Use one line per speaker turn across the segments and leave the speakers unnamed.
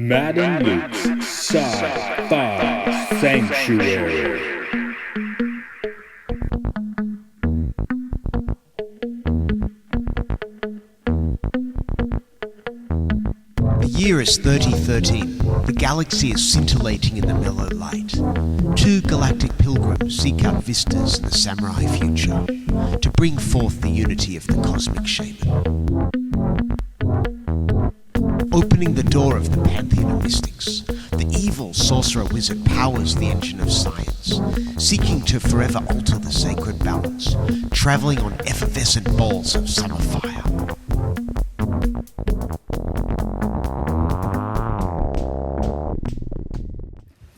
Matt and Luke's Sci-Fi Sanctuary.
The year is 3013. The galaxy is scintillating in the mellow light. Two galactic pilgrims seek out vistas in the samurai future to bring forth the unity of the cosmic shaman. Opening the door of the pantheon of mystics, the evil sorcerer wizard powers the engine of science, seeking to forever alter the sacred balance, traveling on effervescent balls of summer fire.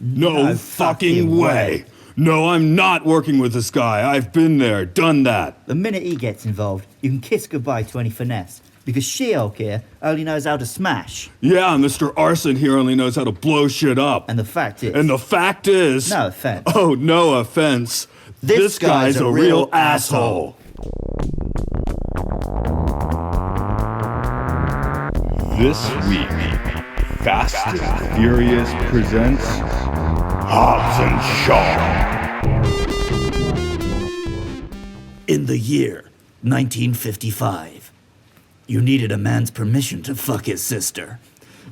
No fucking way! No, I'm not working with this guy. I've been there, done that.
The minute he gets involved, you can kiss goodbye to any finesse. Because She-Hulk here only knows how to smash.
Yeah, Mr. Arson here only knows how to blow shit up.
And the fact is...
No offense.
Oh,
no offense. This guy's a real asshole. This week, Fast and Furious presents Hobbs and Shaw.
In the year 1955, you needed a man's permission to fuck his sister.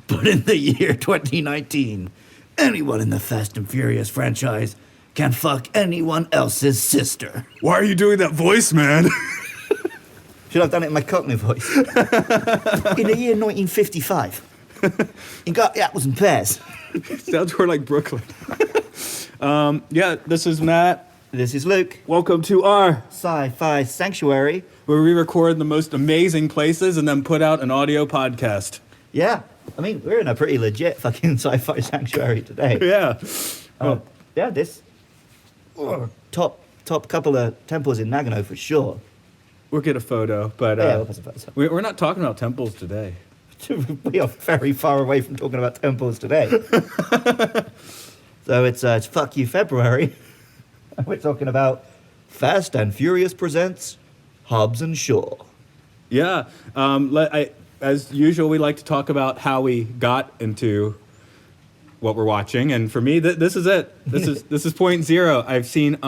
But in the year 2019, anyone in the Fast and Furious franchise can fuck anyone else's sister.
Why are you doing that voice, man?
Should have done it in my Cockney voice. In the year 1955, you got the apples and pears.
Sounds more like Brooklyn. Yeah, this is Matt.
This is Luke.
Welcome to our
Sci-Fi Sanctuary,
where we record the most amazing places and then put out an audio podcast.
Yeah, I mean, we're in a pretty legit fucking sci-fi sanctuary today.
Yeah.
Yeah, this top couple of temples in Nagano for sure.
We'll get a photo, but
Yeah, we'll pass a photo.
we're not talking about temples today.
We are very far away from talking about temples today. So it's Fuck You February. We're talking about Fast and Furious presents Hobbs and Shaw.
Yeah. As usual, we like to talk about how we got into what we're watching, and for me, this is it. This is point zero. I'd seen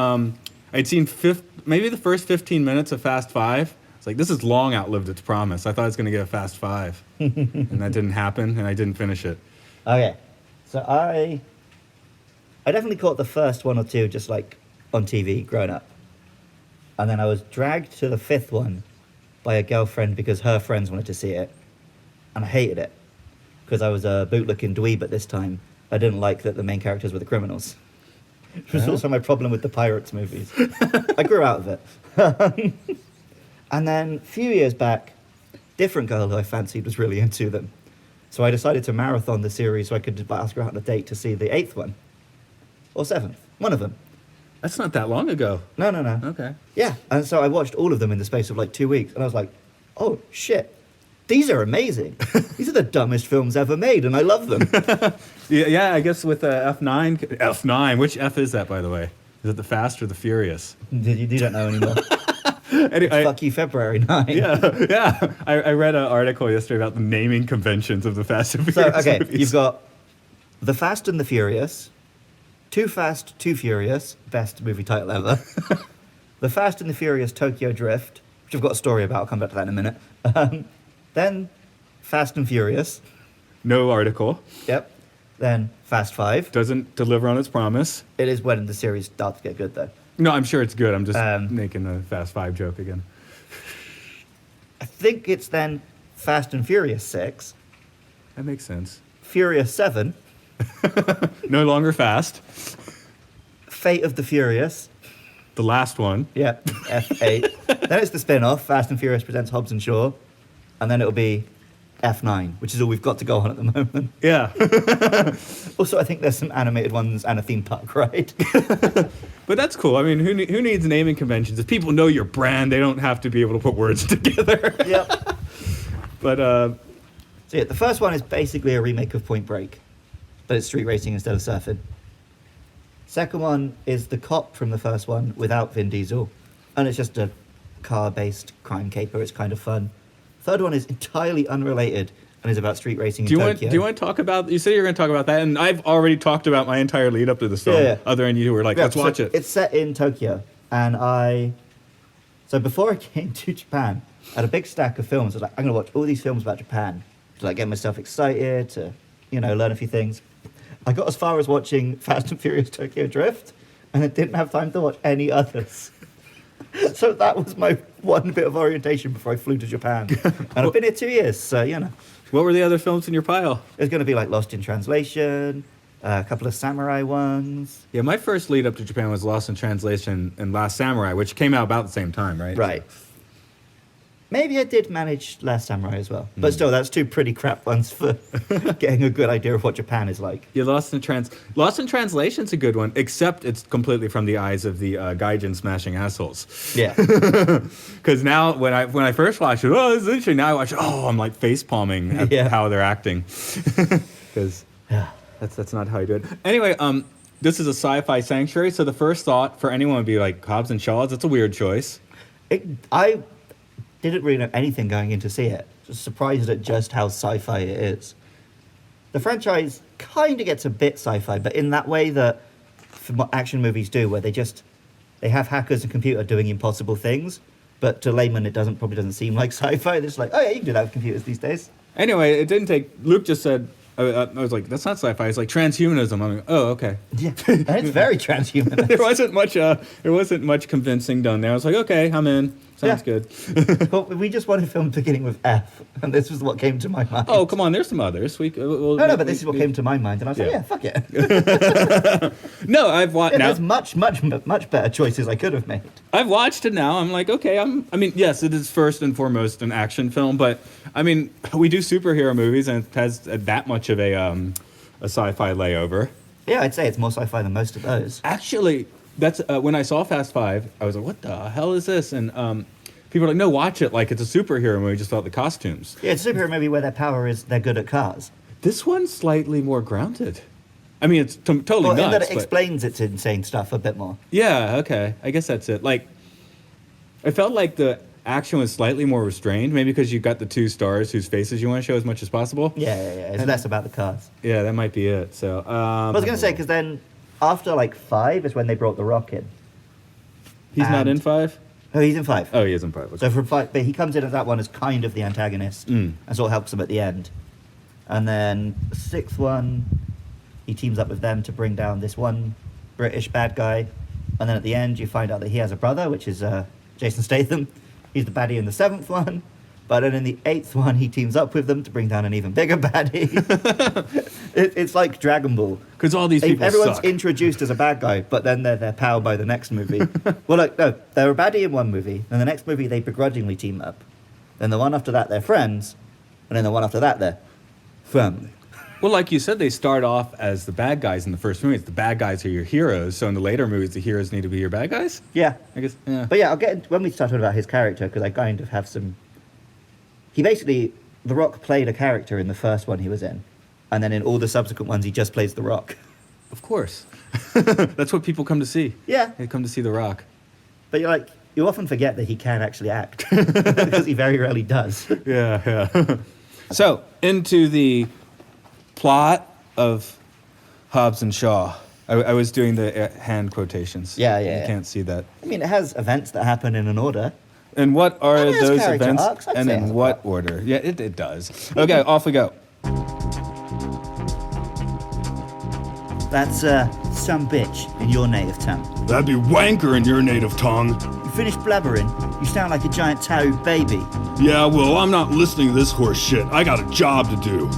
maybe the first 15 minutes of Fast 5. It's like, this has long outlived its promise. I thought it was going to get a Fast 5, and that didn't happen, and I didn't finish it.
Okay, so I definitely caught the first one or two just like on TV growing up. And then I was dragged to the fifth one by a girlfriend because her friends wanted to see it. And I hated it. Because I was a bootlicking dweeb at this time. I didn't like that the main characters were the criminals. Which was also my problem with the Pirates movies. I grew out of it. And then a few years back, different girl who I fancied was really into them. So I decided to marathon the series so I could ask her out on a date to see the 8th one. Or 7th. One of them.
That's not that long ago.
No.
Okay.
Yeah, and so I watched all of them in the space of like 2 weeks, and I was like, oh, shit. These are amazing. These are the dumbest films ever made, and I love them.
Yeah, I guess with F9, which F is that, by the way? Is it the Fast or the Furious?
You don't know anymore.
Anyway,
Fuck You February 9.
Yeah. I read an article yesterday about the naming conventions of the Fast and Furious movies.
You've got The Fast and the Furious, Too Fast, Too Furious, best movie title ever. The Fast and the Furious Tokyo Drift, which I've got a story about, I'll come back to that in a minute. Then Fast and Furious.
No article.
Yep. Then Fast 5.
Doesn't deliver on its promise.
It is when the series starts to get good, though.
No, I'm sure it's good. I'm just making a Fast 5 joke again.
I think it's then Fast and Furious 6.
That makes sense.
Furious 7.
No longer Fast.
Fate of the Furious.
The last one.
Yep, F8. Then it's the spin-off, Fast and Furious presents Hobbs and Shaw. And then it'll be F9, which is all we've got to go on at the moment.
Yeah.
Also, I think there's some animated ones and a theme park ride.
But that's cool. I mean, who needs naming conventions? If people know your brand, they don't have to be able to put words together.
Yep.
But,
So yeah, the first one is basically a remake of Point Break, but it's street racing instead of surfing. Second one is the cop from the first one without Vin Diesel, and it's just a car-based crime caper. It's kind of fun. Third one is entirely unrelated and is about street racing
Do
in
you want?
Tokyo.
Do you want to talk about? You said you were going to talk about that, and I've already talked about my entire lead up to this film.
Yeah.
Other than you were like, let's
so
watch it.
It's set in Tokyo, and so before I came to Japan, I had a big stack of films. I was like, I'm going to watch all these films about Japan to like get myself excited, to learn a few things. I got as far as watching Fast and Furious Tokyo Drift, and I didn't have time to watch any others. So that was my one bit of orientation before I flew to Japan. And I've been here 2 years, so
What were the other films in your pile?
It's going to be like Lost in Translation, a couple of samurai ones.
Yeah, my first lead up to Japan was Lost in Translation and Last Samurai, which came out about the same time, right?
Right. Maybe I did manage Last Samurai as well. But still, that's two pretty crap ones for getting a good idea of what Japan is like.
Yeah, Lost in Translation's a good one, except it's completely from the eyes of the gaijin smashing assholes.
Yeah.
Because now, when I first watched it, this is interesting. Now I watch it, I'm like face palming at how they're acting. Because that's not how you do it. Anyway, this is a sci-fi sanctuary, so the first thought for anyone would be like, Hobbs and Shaw, that's a weird choice.
I didn't really know anything going in to see it. Just surprised at just how sci-fi it is. The franchise kind of gets a bit sci-fi, but in that way that action movies do, where they have hackers and computer doing impossible things, but to layman it probably doesn't seem like sci-fi. It's like, oh yeah, you can do that with computers these days.
Anyway, it didn't take... Luke just said... I was like, that's not sci-fi. It's like transhumanism. I'm like, oh, okay.
Yeah, and it's very transhumanist.
There wasn't much convincing done there. I was like, okay, I'm in. Sounds good.
But we just wanted a film beginning with F, and this was what came to my mind.
Oh, come on, there's some others. But
this is what came to my mind, and I was like, yeah, fuck it.
No, I've watched now.
There's much better choices I could have made.
I've watched it now. I'm like, okay, yes, it is first and foremost an action film, but I mean, we do superhero movies, and it has that much of a sci-fi layover.
Yeah, I'd say it's more sci-fi than most of those.
Actually, that's when I saw Fast Five, I was like, what the hell is this? And people were like, no, watch it like it's a superhero movie, just about the costumes.
Yeah, it's a superhero movie where their power is they're good at cars.
This one's slightly more grounded. I mean, it's totally nuts.
In that it explains its insane stuff a bit more.
Yeah, okay. I guess that's it. Like, I felt like the action was slightly more restrained, maybe because you got the two stars whose faces you want to show as much as possible.
Yeah. It's less about the cars.
Yeah, that might be it. So,
I was going to say, because then after like 5 is when they brought The Rock in.
He's not in 5?
Oh, he's in 5.
Oh, he is in 5. Okay.
So from 5, but he comes in as that one as kind of the antagonist and sort of helps them at the end. And then the 6th one, he teams up with them to bring down this one British bad guy. And then at the end, you find out that he has a brother, which is Jason Statham. He's the baddie in the 7th one. But then in the 8th one, he teams up with them to bring down an even bigger baddie. It's like Dragon Ball.
Because all these people
Everyone's
suck.
introduced as a bad guy, but then they're powered by the next movie. Well, like, no, they're a baddie in one movie. Then the next movie, they begrudgingly team up. Then the one after that, they're friends. And then the one after that, they're family.
Well, like you said, they start off as the bad guys in the first movie. The bad guys are your heroes. So in the later movies, the heroes need to be your bad guys?
Yeah.
I guess, yeah.
But yeah, I'll get into, when we start talking about his character, because I kind of have some... He basically... The Rock played a character in the first one he was in. And then in all the subsequent ones, he just plays The Rock.
Of course. That's what people come to see.
Yeah.
They come to see The Rock.
But you're like... You often forget that he can actually act. Because he very rarely does.
Yeah. So, into the plot of Hobbs and Shaw. I was doing the hand quotations.
Yeah.
You can't see that.
I mean, it has events that happen in an order.
And what are
And it has
those
character
events?
arcs, I'd
And
say it
in
has a
what
plot.
order? Yeah, it does. Okay, off we go.
That's some bitch in your native tongue.
That'd be wanker in your native tongue.
You finished blabbering? You sound like a giant toad baby.
Yeah, well, I'm not listening to this horse shit. I got a job to do.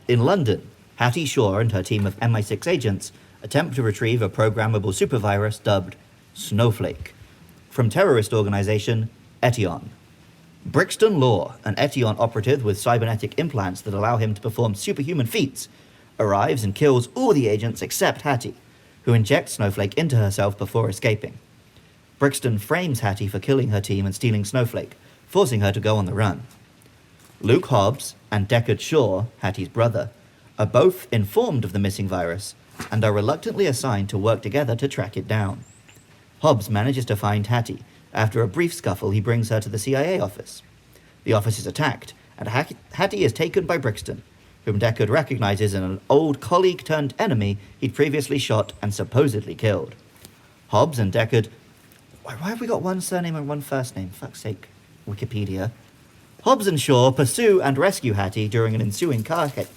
In London, Hattie Shaw and her team of MI6 agents attempt to retrieve a programmable supervirus dubbed Snowflake from terrorist organization Etion. Brixton Law, an Etion operative with cybernetic implants that allow him to perform superhuman feats, arrives and kills all the agents except Hattie, who injects Snowflake into herself before escaping. Brixton frames Hattie for killing her team and stealing Snowflake, forcing her to go on the run. Luke Hobbs and Deckard Shaw, Hattie's brother, are both informed of the missing virus and are reluctantly assigned to work together to track it down. Hobbs manages to find Hattie. After a brief scuffle, he brings her to the CIA office. The office is attacked, and Hattie is taken by Brixton, whom Deckard recognizes as an old colleague-turned-enemy he'd previously shot and supposedly killed. Hobbs and Deckard... Why have we got one surname and one first name? Fuck's sake, Wikipedia. Hobbs and Shaw pursue and rescue Hattie during an ensuing car hit.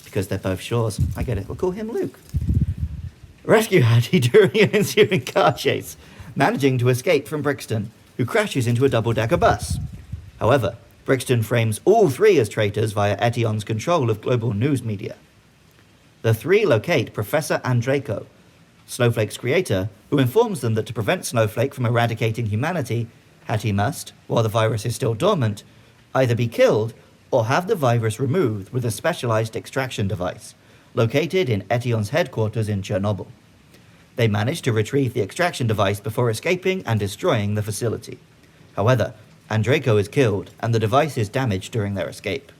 Because they're both Shaws. I get it. We'll call him Luke. Rescue Hattie during an ensuing car chase, managing to escape from Brixton, who crashes into a double-decker bus. However, Brixton frames all three as traitors via Etion's control of global news media. The three locate Professor Andreyko, Snowflake's creator, who informs them that to prevent Snowflake from eradicating humanity, Hattie must, while the virus is still dormant, either be killed or have the virus removed with a specialized extraction device, located in Etion's headquarters in Chernobyl. They manage to retrieve the extraction device before escaping and destroying the facility. However, Andreyko is killed, and the device is damaged during their escape.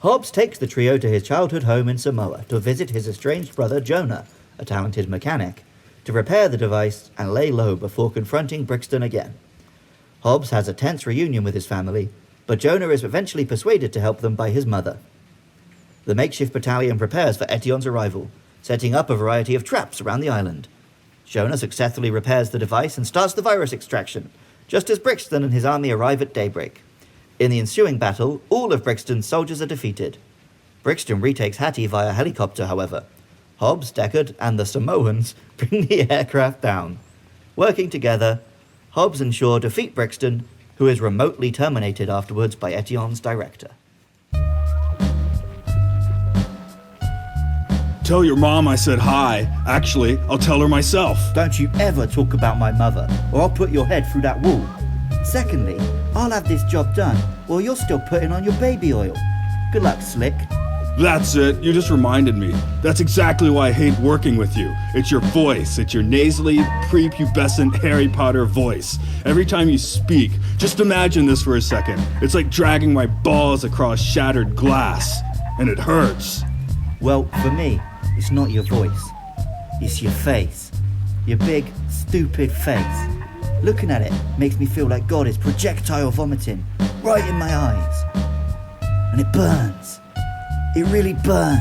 Hobbs takes the trio to his childhood home in Samoa to visit his estranged brother Jonah, a talented mechanic, to repair the device and lay low before confronting Brixton again. Hobbs has a tense reunion with his family, but Jonah is eventually persuaded to help them by his mother. The makeshift battalion prepares for Etion's arrival, setting up a variety of traps around the island. Jonah successfully repairs the device and starts the virus extraction, just as Brixton and his army arrive at daybreak. In the ensuing battle, all of Brixton's soldiers are defeated. Brixton retakes Hattie via helicopter, however. Hobbs, Deckard, and the Samoans bring the aircraft down. Working together, Hobbs and Shaw defeat Brixton, who is remotely terminated afterwards by Etion's director.
Tell your mom I said hi. Actually, I'll tell her myself.
Don't you ever talk about my mother, or I'll put your head through that wall. Secondly, I'll have this job done while you're still putting on your baby oil. Good luck, Slick.
That's it. You just reminded me. That's exactly why I hate working with you. It's your voice. It's your nasally, prepubescent Harry Potter voice. Every time you speak, just imagine this for a second. It's like dragging my balls across shattered glass. And it hurts.
Well, for me, it's not your voice. It's your face. Your big, stupid face. Looking at it makes me feel like God is projectile vomiting right in my eyes. And it burns. It really burns.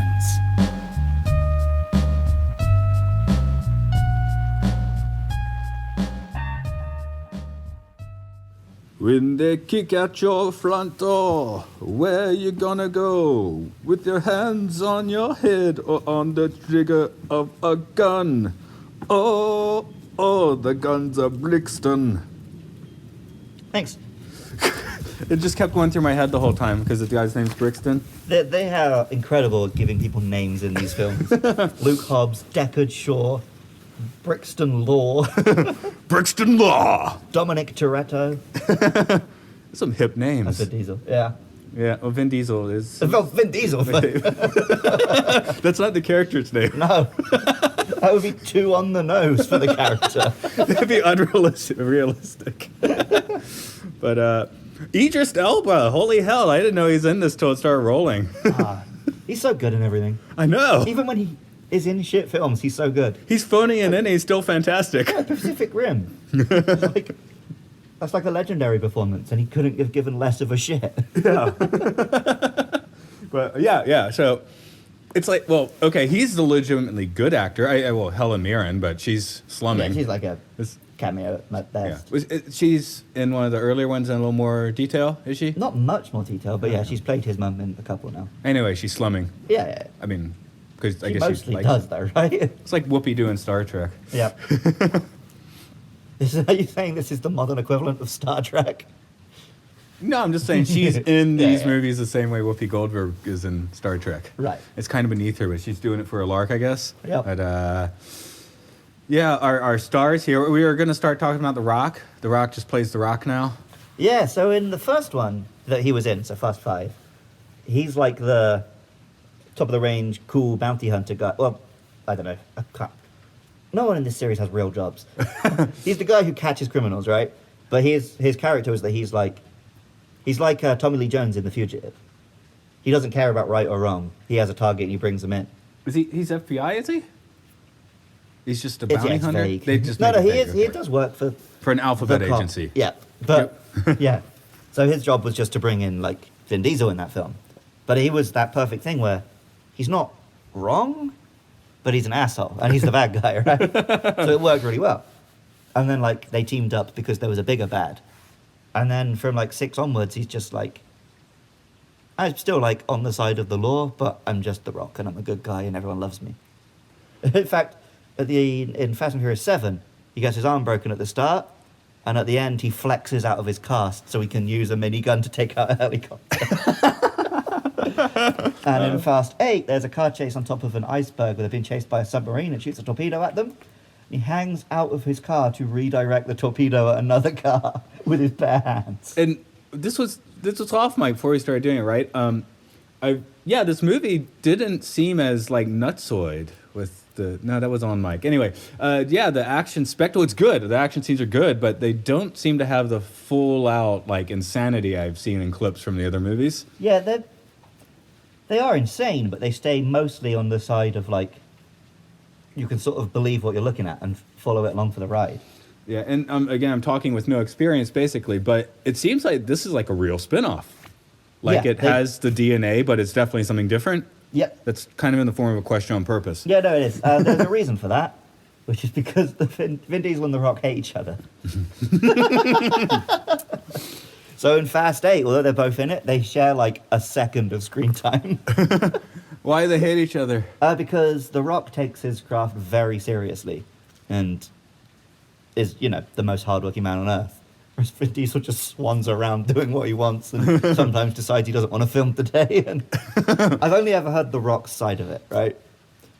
When they kick out your front door, where you gonna go? With your hands on your head or on the trigger of a gun? Oh, the guns are Brixton.
Thanks.
It just kept going through my head the whole time because the guy's name's Brixton.
They are incredible at giving people names in these films. Luke Hobbs, Deckard Shaw, Brixton Law,
Brixton Law.
Dominic Toretto.
Some hip names.
That's Vin Diesel. Yeah.
Yeah, well, Vin Diesel is...
Well, Vin Diesel.
That's not the character's name.
No. That would be too on the nose for the character.
That'd be unrealistic. But Idris Elba, holy hell, I didn't know he's in this till it started rolling.
He's so good in everything.
I know.
Even when he is in shit films, he's so good.
He's phony and then he's still fantastic.
Yeah, Pacific Rim. That's like a legendary performance, and he couldn't have given less of a shit.
Yeah. But yeah, so it's like, well, okay, he's the legitimately good actor. Well, Helen Mirren, but she's slumming.
Yeah, she's like a cameo at best.
Yeah. She's in one of the earlier ones in a little more detail, is she?
Not much more detail, but yeah, she's played his mum in a couple now.
Anyway, she's slumming.
Yeah.
I mean, because I
She
guess
mostly
she
does, though, right?
It's like Whoopi doing Star Trek.
Yeah. Are you saying this is the modern equivalent of Star Trek?
No, I'm just saying she's in these movies the same way Whoopi Goldberg is in Star Trek.
Right.
It's kind of beneath her, but she's doing it for a lark, I guess.
Yep.
But yeah, our stars here. We are going to start talking about The Rock. The Rock just plays The Rock now. Yeah,
so in the first one that he was in, so Fast 5, he's like the top of the range, cool bounty hunter guy. Well, I don't know. No one in this series has real jobs. He's the guy who catches criminals, right? But his character is that he's like Tommy Lee Jones in The Fugitive. He doesn't care about right or wrong. He has a target and he brings them in.
He's FBI, is he? He's just a
It's,
bounty
it's
hunter?
vague.
They just
no,
make it
he
vague,
is. He
okay.
does work for
For an alphabet
the cop.
agency.
Yeah, but yeah. So his job was just to bring in like Vin Diesel in that film, but he was that perfect thing where he's not wrong, but he's an asshole and he's the bad guy, right? So it worked really well. And then like they teamed up because there was a bigger bad, and then from like 6 onwards, he's just like, I'm still like on the side of the law, but I'm just The Rock and I'm a good guy and everyone loves me. In fact, in Fast and Furious 7, he gets his arm broken at the start, and at the end he flexes out of his cast so he can use a minigun to take out a helicopter. And in Fast 8, there's a car chase on top of an iceberg where they're being chased by a submarine and shoots a torpedo at them. He hangs out of his car to redirect the torpedo at another car with his bare hands.
And this was off mic before we started doing it, right? This movie didn't seem as like nutsoid with no, that was on mic. Anyway, the action spectacle, it's good. The action scenes are good, but they don't seem to have the full out like insanity I've seen in clips from the other movies.
Yeah, they are insane, but they stay mostly on the side of like, you can sort of believe what you're looking at and follow it along for the ride.
Yeah, and again, I'm talking with no experience basically, but it seems like this is like a real spin-off. Like
Yeah,
it has the DNA, but it's definitely something different.
Yep.
That's kind of in the form of a question on purpose.
Yeah, no, it is. There's a reason for that, which is because Vin Diesel and The Rock hate each other. So in Fast 8, although they're both in it, they share like a second of screen time.
Why do they hate each other?
Because The Rock takes his craft very seriously and is, the most hardworking man on earth. Whereas Vin Diesel just swans around doing what he wants and sometimes decides he doesn't want to film today. And I've only ever heard The Rock's side of it, right?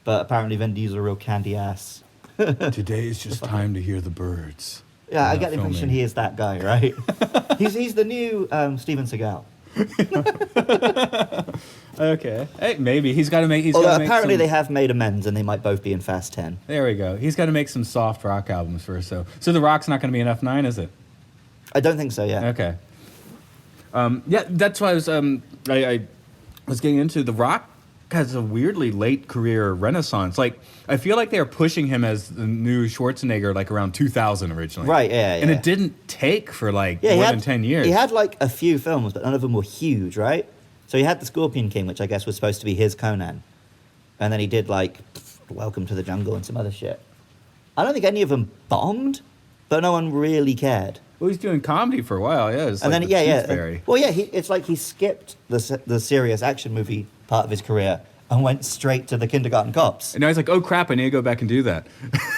But apparently Vin Diesel's a real candy ass.
Today is just time to hear the birds.
Yeah, I
Not
get the impression
filming.
he is that guy, right? he's the new Steven Seagal.
Okay. Hey, maybe he's got to make.
Although apparently they have made amends and they might both be in Fast 10.
There we go. He's got to make some soft rock albums first. So The Rock's not going to be in F9, is it?
I don't think so, yeah.
Okay. That's why I was getting into The Rock has a weirdly late career renaissance. Like I feel like they were pushing him as the new Schwarzenegger like around 2000 originally.
Right, yeah.
And it didn't take for like
Yeah,
more than 10 years.
He had like a few films, but none of them were huge, right? So he had The Scorpion King, which I guess was supposed to be his Conan. And then he did like Welcome to the Jungle and some other shit. I don't think any of them bombed, but no one really cared.
Well, he's doing comedy for a while, yeah. It's
And
like
then,
the
yeah.
Tooth Fairy.
Well, yeah, it's like he skipped the serious action movie part of his career and went straight to the Kindergarten Cops.
And now he's like, oh crap, I need to go back and do that.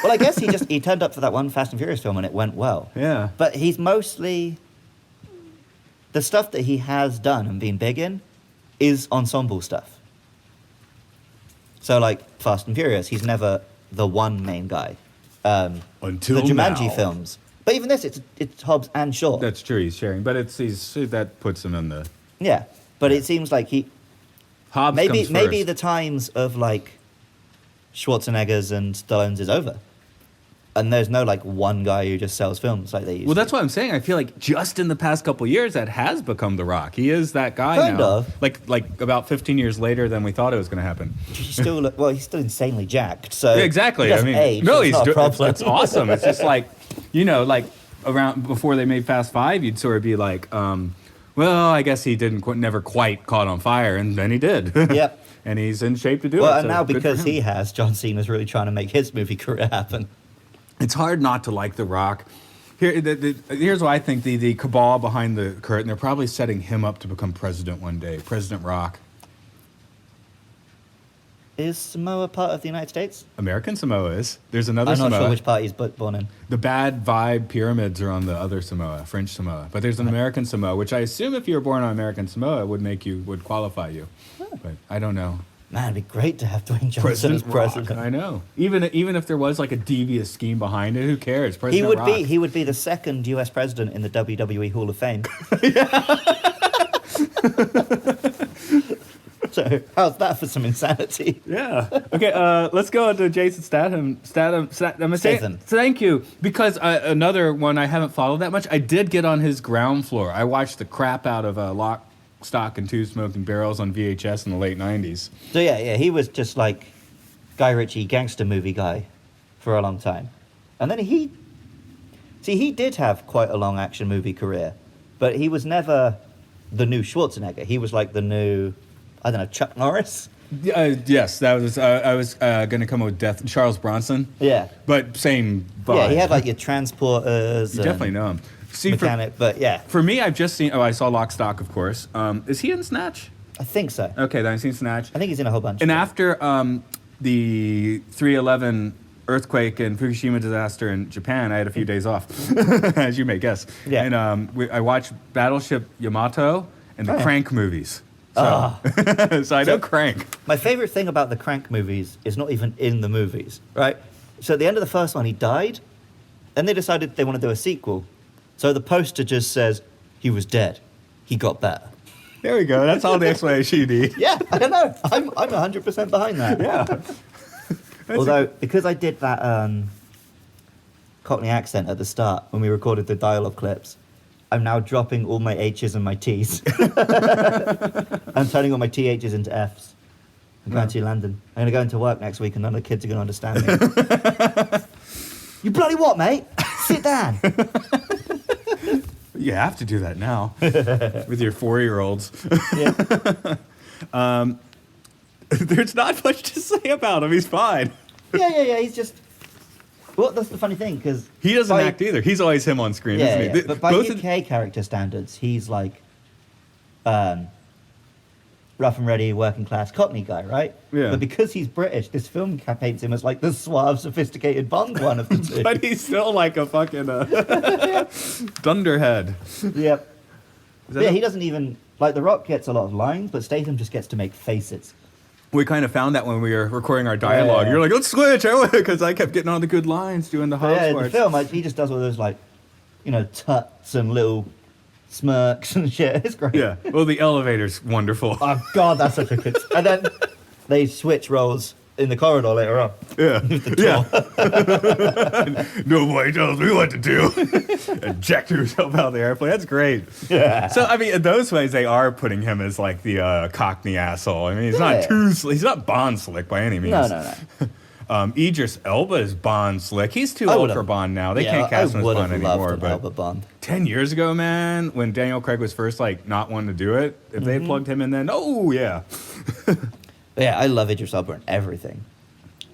Well, I guess he turned up for that one Fast and Furious film and it went well.
Yeah.
But he's mostly... The stuff that he has done and been big in is ensemble stuff. So, like, Fast and Furious, he's never the one main guy.
Until
the Jumanji
now.
films. But even this, it's Hobbs and Shaw.
That's true, he's sharing. But that puts him in the...
Yeah, but it seems like
Hobbs comes first.
maybe the times of, like, Schwarzenegger's and Stallone's is over. And there's no, like, one guy who just sells films like they used to.
Well, that's what I'm saying. I feel like just in the past couple of years, that has become The Rock. He is that guy
Kind
now.
of.
Like about 15 years later than we thought it was going to happen.
He's still insanely jacked, so...
Yeah, exactly.
He doesn't age, so it's not a problem.
That's awesome. It's just like, like around before they made Fast 5, you'd sort of be like, well, I guess he never quite caught on fire, and then he did.
Yep.
And he's in shape to do it.
Well, and
so
now
good for
because
him.
he has, John Cena's really trying to make his movie career happen.
It's hard not to like The Rock. Here's what I think, the cabal behind the curtain, they're probably setting him up to become president one day. President Rock.
Is Samoa part of the United States?
American Samoa is. There's another
I'm
Samoa.
not sure which part he's born in.
The bad vibe pyramids are on the other Samoa, French Samoa. But there's an American Samoa, which I assume if you were born on American Samoa would qualify you. But I don't know.
Man, it'd be great to have Dwayne Johnson as president.
Rock, I know. Even if there was like a devious scheme behind it, who cares? President Rock.
He would be the second US president in the WWE Hall of Fame. So how's that for some insanity?
Yeah. Okay. Let's go on to Jason Statham. Statham. Thank you. Because another one I haven't followed that much. I did get on his ground floor. I watched the crap out of Lock, Stock, and Two Smoking Barrels on VHS in the late '90s.
So yeah, he was just like Guy Ritchie gangster movie guy for a long time. And then he did have quite a long action movie career, but he was never the new Schwarzenegger. He was like the new, I don't know, Chuck Norris?
Yes, that was. I was going to come up with Charles Bronson.
Yeah.
But same vibe.
Yeah, he had like your transporters.
You definitely know him. See,
Mechanic, but yeah.
For me, I've just seen. Oh, I saw Lock, Stock, of course. Is he in Snatch?
I think so.
Okay, then I've seen Snatch.
I think he's in a whole bunch.
And after the 3/11 earthquake and Fukushima disaster in Japan, I had a few days off, as you may guess.
Yeah.
And I watched Battleship Yamato and the Crank movies. So, so I know Crank.
My favorite thing about the Crank movies is not even in the movies, right? So at the end of the first one, he died, and they decided they want to do a sequel. So the poster just says, he was dead. He got better.
There we go. That's all the explanation you need.
Yeah, I don't know. I'm 100% behind that.
Yeah.
Although, because I did that Cockney accent at the start when we recorded the dialogue clips, I'm now dropping all my H's and my T's. I'm turning all my TH's into F's. I'm going to London. I'm going to go into work next week and none of the kids are going to understand me. You bloody what, mate? Sit down.
You have to do that now with your 4-year-olds.
Yeah.
There's not much to say about him. He's fine.
Yeah. He's just... Well, that's the funny thing, because...
He doesn't act either. He's always him on screen, isn't he?
But by UK character standards, he's like rough and ready, working class Cockney guy, right?
Yeah.
But because he's British, this film paints him as like the suave, sophisticated Bond one of the two.
But he's still like a fucking dunderhead.
Yep. Yeah, he doesn't even... Like, The Rock gets a lot of lines, but Statham just gets to make faces.
We kind of found that when we were recording our dialogue.
Yeah.
You're like, let's switch, because I kept getting all the good lines doing the Hobbs
Yeah, in the
parts.
film, like, he just does all those, like, you know, tuts and little smirks and shit. It's great.
Yeah. Well, the elevator's wonderful.
Oh, God, that's such a good... And then they switch roles in the corridor later on.
Yeah.
The tour.
Nobody tells me what to do. Eject yourself out of the airplane. That's great.
Yeah.
So, I mean, in those ways, they are putting him as like the Cockney asshole. I mean, he's not he's not Bond slick by any means.
No.
Idris Elba is Bond slick. He's too old for Bond now. They can't cast him as Bond anymore. But
Elba Bond.
10 years ago, man, when Daniel Craig was first like not wanting to do it, if they plugged him in then, oh yeah.
Yeah, I love Idris Elba and everything.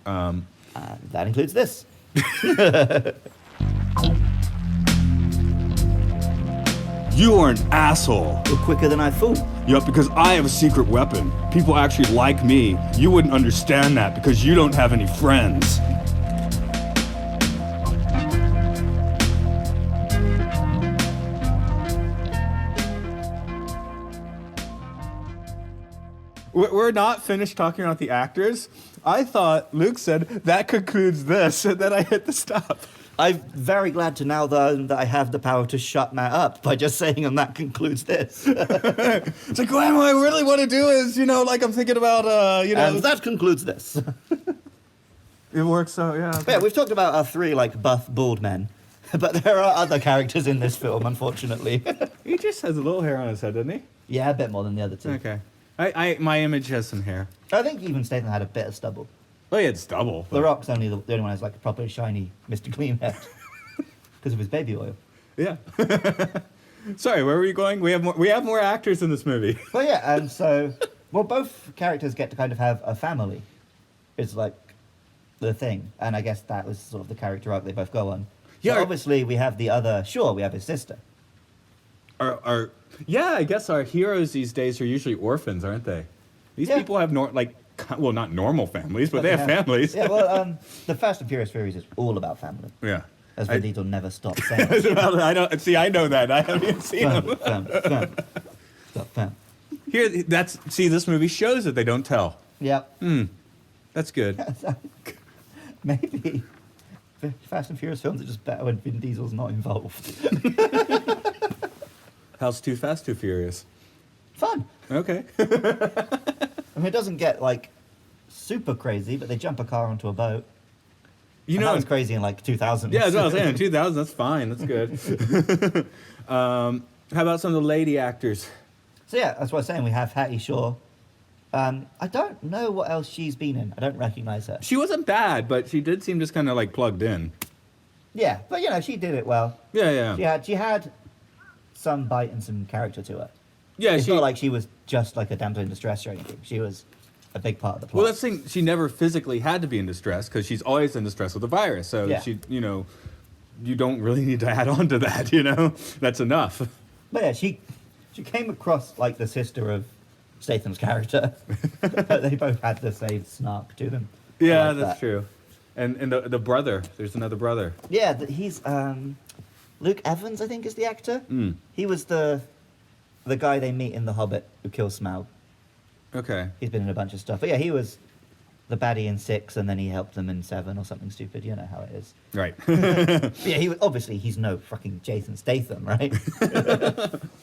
That includes this.
You are an asshole.
You're quicker than I thought.
Yup, because I have a secret weapon. People actually like me. You wouldn't understand that because you don't have any friends.
We're not finished talking about the actors. I thought Luke said that concludes this, and then I hit the stop.
I'm very glad to now learn that I have the power to shut Matt up by just saying, and that concludes this.
It's like, what I really want to do is, like I'm thinking about,
And that concludes this.
It works so, yeah.
But yeah, we've talked about our 3, like, buff, bald men. But there are other characters in this film, unfortunately.
He just has a little hair on his head, doesn't he?
Yeah, a bit more than the other two.
Okay. My image has some hair.
I think even Statham had a bit of stubble.
Oh, he had stubble.
The Rock's only the only one who has like a proper shiny Mr. Clean head because of his baby oil.
Yeah. Sorry, where were you going? We have more actors in this movie.
Well, yeah, and so both characters get to kind of have a family. It's like the thing, and I guess that was sort of the character arc they both go on.
Yeah.
So obviously, we have we have his sister.
I guess our heroes these days are usually orphans, aren't they? These
Yeah.
people have not normal families, but they have families.
Yeah, well, the Fast and Furious series is all about family,
Yeah.
as Vin Diesel never stops saying.
I know that. I haven't even seen them.
Fam.
Here, this movie shows that they don't tell.
Yep.
That's good.
Maybe the Fast and Furious films are just better when Vin Diesel's not involved.
How's Too Fast, Too Furious?
Fun.
Okay.
I mean, it doesn't get like super crazy, but they jump a car onto a boat. That was crazy in like 2000.
Yeah, that's what I was saying. In 2000, that's fine. That's good. How about some of the lady actors?
So yeah, that's what I was saying. We have Hattie Shaw I don't know what else she's been in. I don't recognize her.
She wasn't bad, but she did seem just kind of like plugged in.
Yeah, but she did it well.
Yeah.
She had some bite and some character to her.
Yeah,
It's not like she was just like a damsel in distress or anything. She was a big part of the plot.
Well, that's the thing. She never physically had to be in distress because she's always in distress with the virus. So
Yeah.
she, you don't really need to add on to that. That's enough.
But yeah, she came across like the sister of Statham's character. They both had the same snark to them.
Yeah,
I like
that's
that.
true. And the brother. There's another brother.
Yeah, he's Luke Evans, I think, is the actor. He was the guy they meet in The Hobbit who kills Smaug.
Okay.
He's been in a bunch of stuff. But yeah, he was the baddie in 6, and then he helped them in 7 or something stupid. You know how it is.
Right.
But yeah, he's no fucking Jason Statham, right?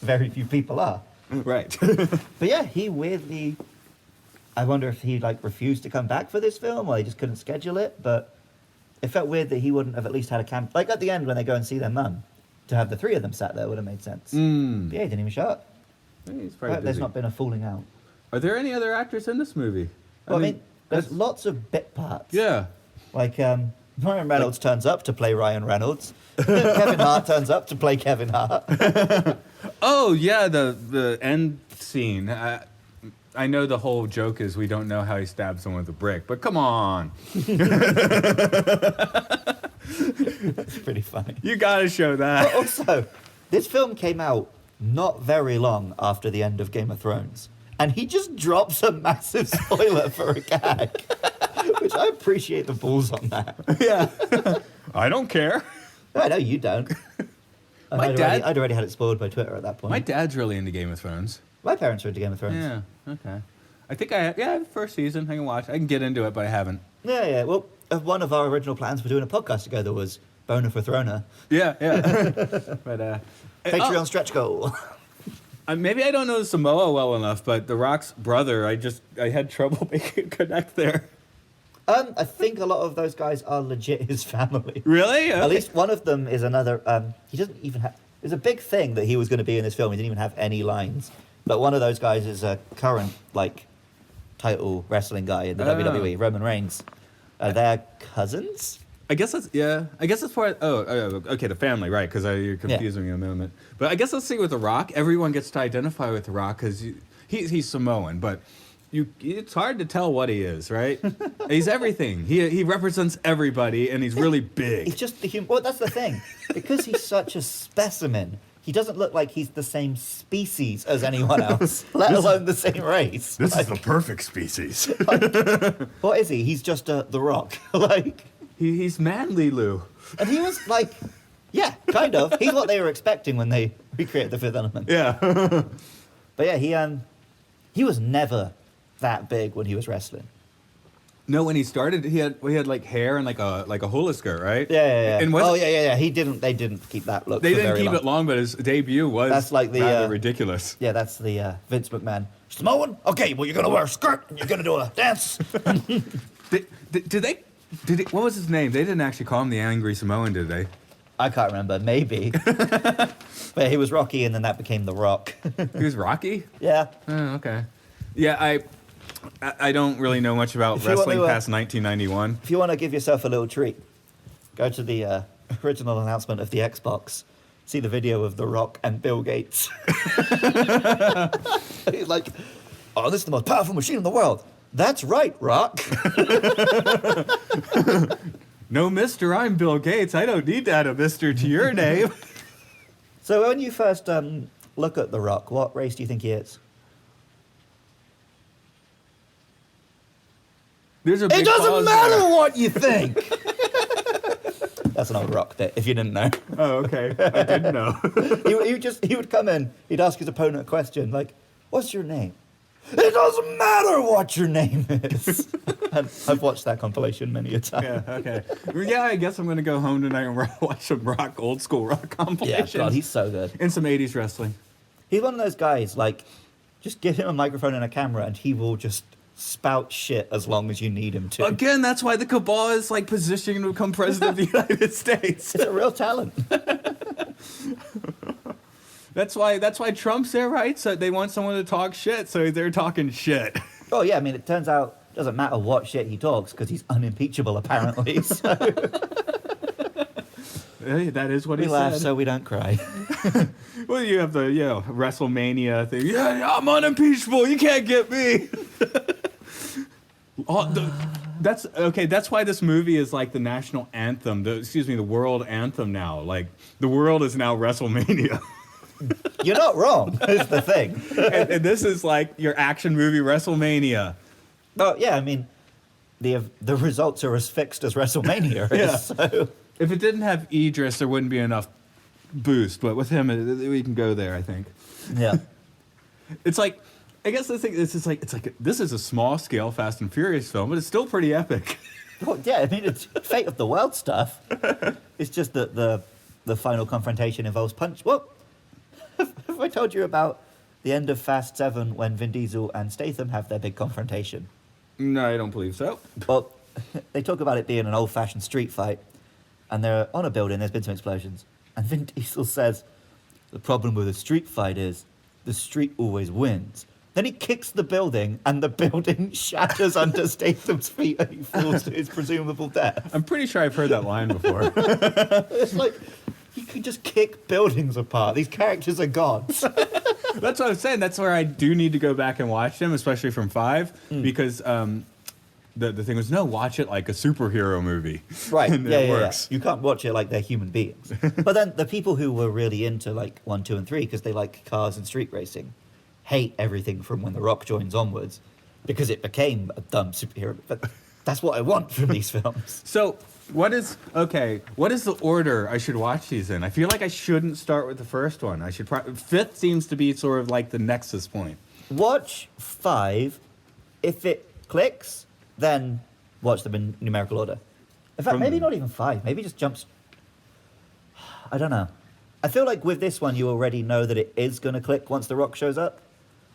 Very few people are.
Right.
But yeah, he weirdly... I wonder if he refused to come back for this film, or they just couldn't schedule it. But it felt weird that he wouldn't have at least had a camp. Like at the end when they go and see their mum, to have the 3 of them sat there would have made sense. But yeah, he didn't even show up.
He's
I
probably
hope there's
busy.
not been a falling out.
Are there any other actors in this movie?
Well, I mean, there's
that's-
lots of bit parts.
Yeah.
Like, Ryan Reynolds turns up to play Ryan Reynolds. Kevin Hart turns up to play Kevin Hart.
Oh, yeah, the end scene. I know the whole joke is we don't know how he stabbed someone with a brick, but come on.
It's pretty funny.
You gotta show
But
that.
also, this film came out not very long after the end of Game of Thrones. And he just drops a massive spoiler for a gag. Which I appreciate the balls on that.
Yeah. I don't care.
I know you don't. And
My dad-
I'd already had it spoiled by Twitter at that point.
My dad's really into Game of Thrones.
My parents are into Game of Thrones.
Yeah, okay. I think first season, I can watch. I can get into it, but I haven't.
Yeah. Well, one of our original plans for doing a podcast together was Boner for Throna.
Yeah. But,
Patreon stretch goal.
maybe I don't know Samoa well enough, but The Rock's brother, I had trouble making a connect there.
I think a lot of those guys are legit his family.
Really?
At least one of them is another. He doesn't even have. It was a big thing that he was going to be in this film. He didn't even have any lines. But one of those guys is a current title wrestling guy in the WWE, Roman Reigns. They're cousins.
I guess that's part. Okay, the family, right? Because you're confusing me a moment. But I guess let's see with The Rock. Everyone gets to identify with The Rock because he's Samoan, but it's hard to tell what he is, right? He's everything. He represents everybody, and he's really big.
He's just the human. Well, that's the thing. Because he's such a specimen, he doesn't look like he's the same species as anyone else, let alone the same race.
This is the perfect species.
What is he? He's just The Rock.
He's manly, Lou.
And he was yeah, kind of. He's what they were expecting when they recreated The Fifth Element.
Yeah.
But yeah, he was never that big when he was wrestling.
No, when he started, he had hair and like a hula skirt, right?
Yeah.
And
yeah. They didn't keep that look.
They
for
didn't
very
keep
long.
it long, but his debut was
That's like the,
rather ridiculous.
Yeah, that's the Vince McMahon. Samoan? Okay, well you're gonna wear a skirt and you're gonna do a dance.
What was his name? They didn't actually call him the Angry Samoan, did they?
I can't remember. Maybe. But he was Rocky, and then that became The Rock.
He was Rocky?
Yeah.
Oh, okay. Yeah, I don't really know much about
If you want
wrestling
to,
past 1991.
If you want to give yourself a little treat, go to the original announcement of the Xbox. See the video of The Rock and Bill Gates. He's like, oh, this is the most powerful machine in the world. That's right, Rock.
No, mister, I'm Bill Gates. I don't need to add a mister to your name.
So when you first look at The Rock, what race do you think he is?
There's a
It
big
doesn't
pause
matter
there.
what you think. That's an old Rock bit, if you didn't know.
Oh, okay. I didn't know.
He would come in, he'd ask his opponent a question like, what's your name? It doesn't matter what your name is. And I've watched that compilation many a time.
Yeah, okay. Yeah, I guess I'm going to go home tonight and watch some old school rock
Yeah,
compilations.
God, he's so good.
And some 80s wrestling.
He's one of those guys, just give him a microphone and a camera and he will just spout shit as long as you need him to.
Again, that's why the cabal is positioning to become president of the United States.
It's a real talent.
That's why Trump's there, right? So they want someone to talk shit, so they're talking shit.
Oh yeah, I mean, it turns out it doesn't matter what shit he talks because he's unimpeachable apparently. So
Hey, that is what
we
he
laugh
said.
so we don't cry.
Well, you have the WrestleMania thing. Yeah, I'm unimpeachable. You can't get me. That's okay. That's why this movie is like the national anthem. The world anthem now. Like the world is now WrestleMania.
You're not wrong. Is the thing.
and this is like your action movie WrestleMania.
Oh yeah, I mean, the results are as fixed as WrestleMania is.
Yeah.
So.
If it didn't have Idris, there wouldn't be enough boost. But with him, we can go there. I think.
Yeah.
It's like, I guess the thing is, it's like this is a small scale Fast and Furious film, but it's still pretty epic.
Well, yeah, I mean, it's fate of the world stuff. It's just that the final confrontation involves punch. Well, have I told you about the end of Fast 7 when Vin Diesel and Statham have their big confrontation?
No, I don't believe so.
Well, they talk about it being an old-fashioned street fight, and they're on a building, there's been some explosions, and Vin Diesel says, the problem with a street fight is the street always wins. Then he kicks the building, and the building shatters under Statham's feet, and he falls to his presumable death.
I'm pretty sure I've heard that line before.
It's like, he can just kick buildings apart. These characters are gods.
That's what I'm saying. That's where I do need to go back and watch them, especially from 5, because the thing was, no, watch it like a superhero movie.
Right,
And
yeah,
it
yeah,
works.
yeah. You can't watch it like they're human beings. But then the people who were really into like 1, 2, and 3, because they like cars and street racing, hate everything from when The Rock joins onwards, because it became a dumb superhero. But that's what I want from these films.
So, what is the order I should watch these in? I feel like I shouldn't start with the first one. I should 5th seems to be sort of like the nexus point.
Watch 5. If it clicks, then watch them in numerical order. In fact, maybe not even 5. Maybe just jumps. I don't know. I feel like with this one, you already know that it is going to click once The Rock shows up.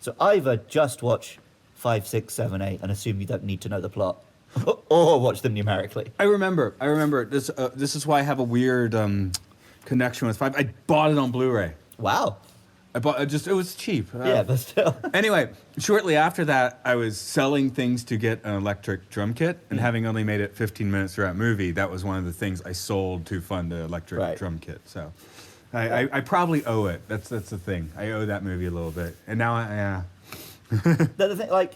So either just watch 5, 6, 7, 8 and assume you don't need to know the plot, or watch them numerically.
I remember this. This is why I have a weird connection with 5. I bought it on Blu-ray.
Wow.
I bought it was cheap.
Yeah, but still.
Anyway, shortly after that, I was selling things to get an electric drum kit, and having only made it 15 minutes through that movie, that was one of the things I sold to fund the electric drum kit. So, I probably owe it. That's the thing. I owe that movie a little bit, and now
The thing, like,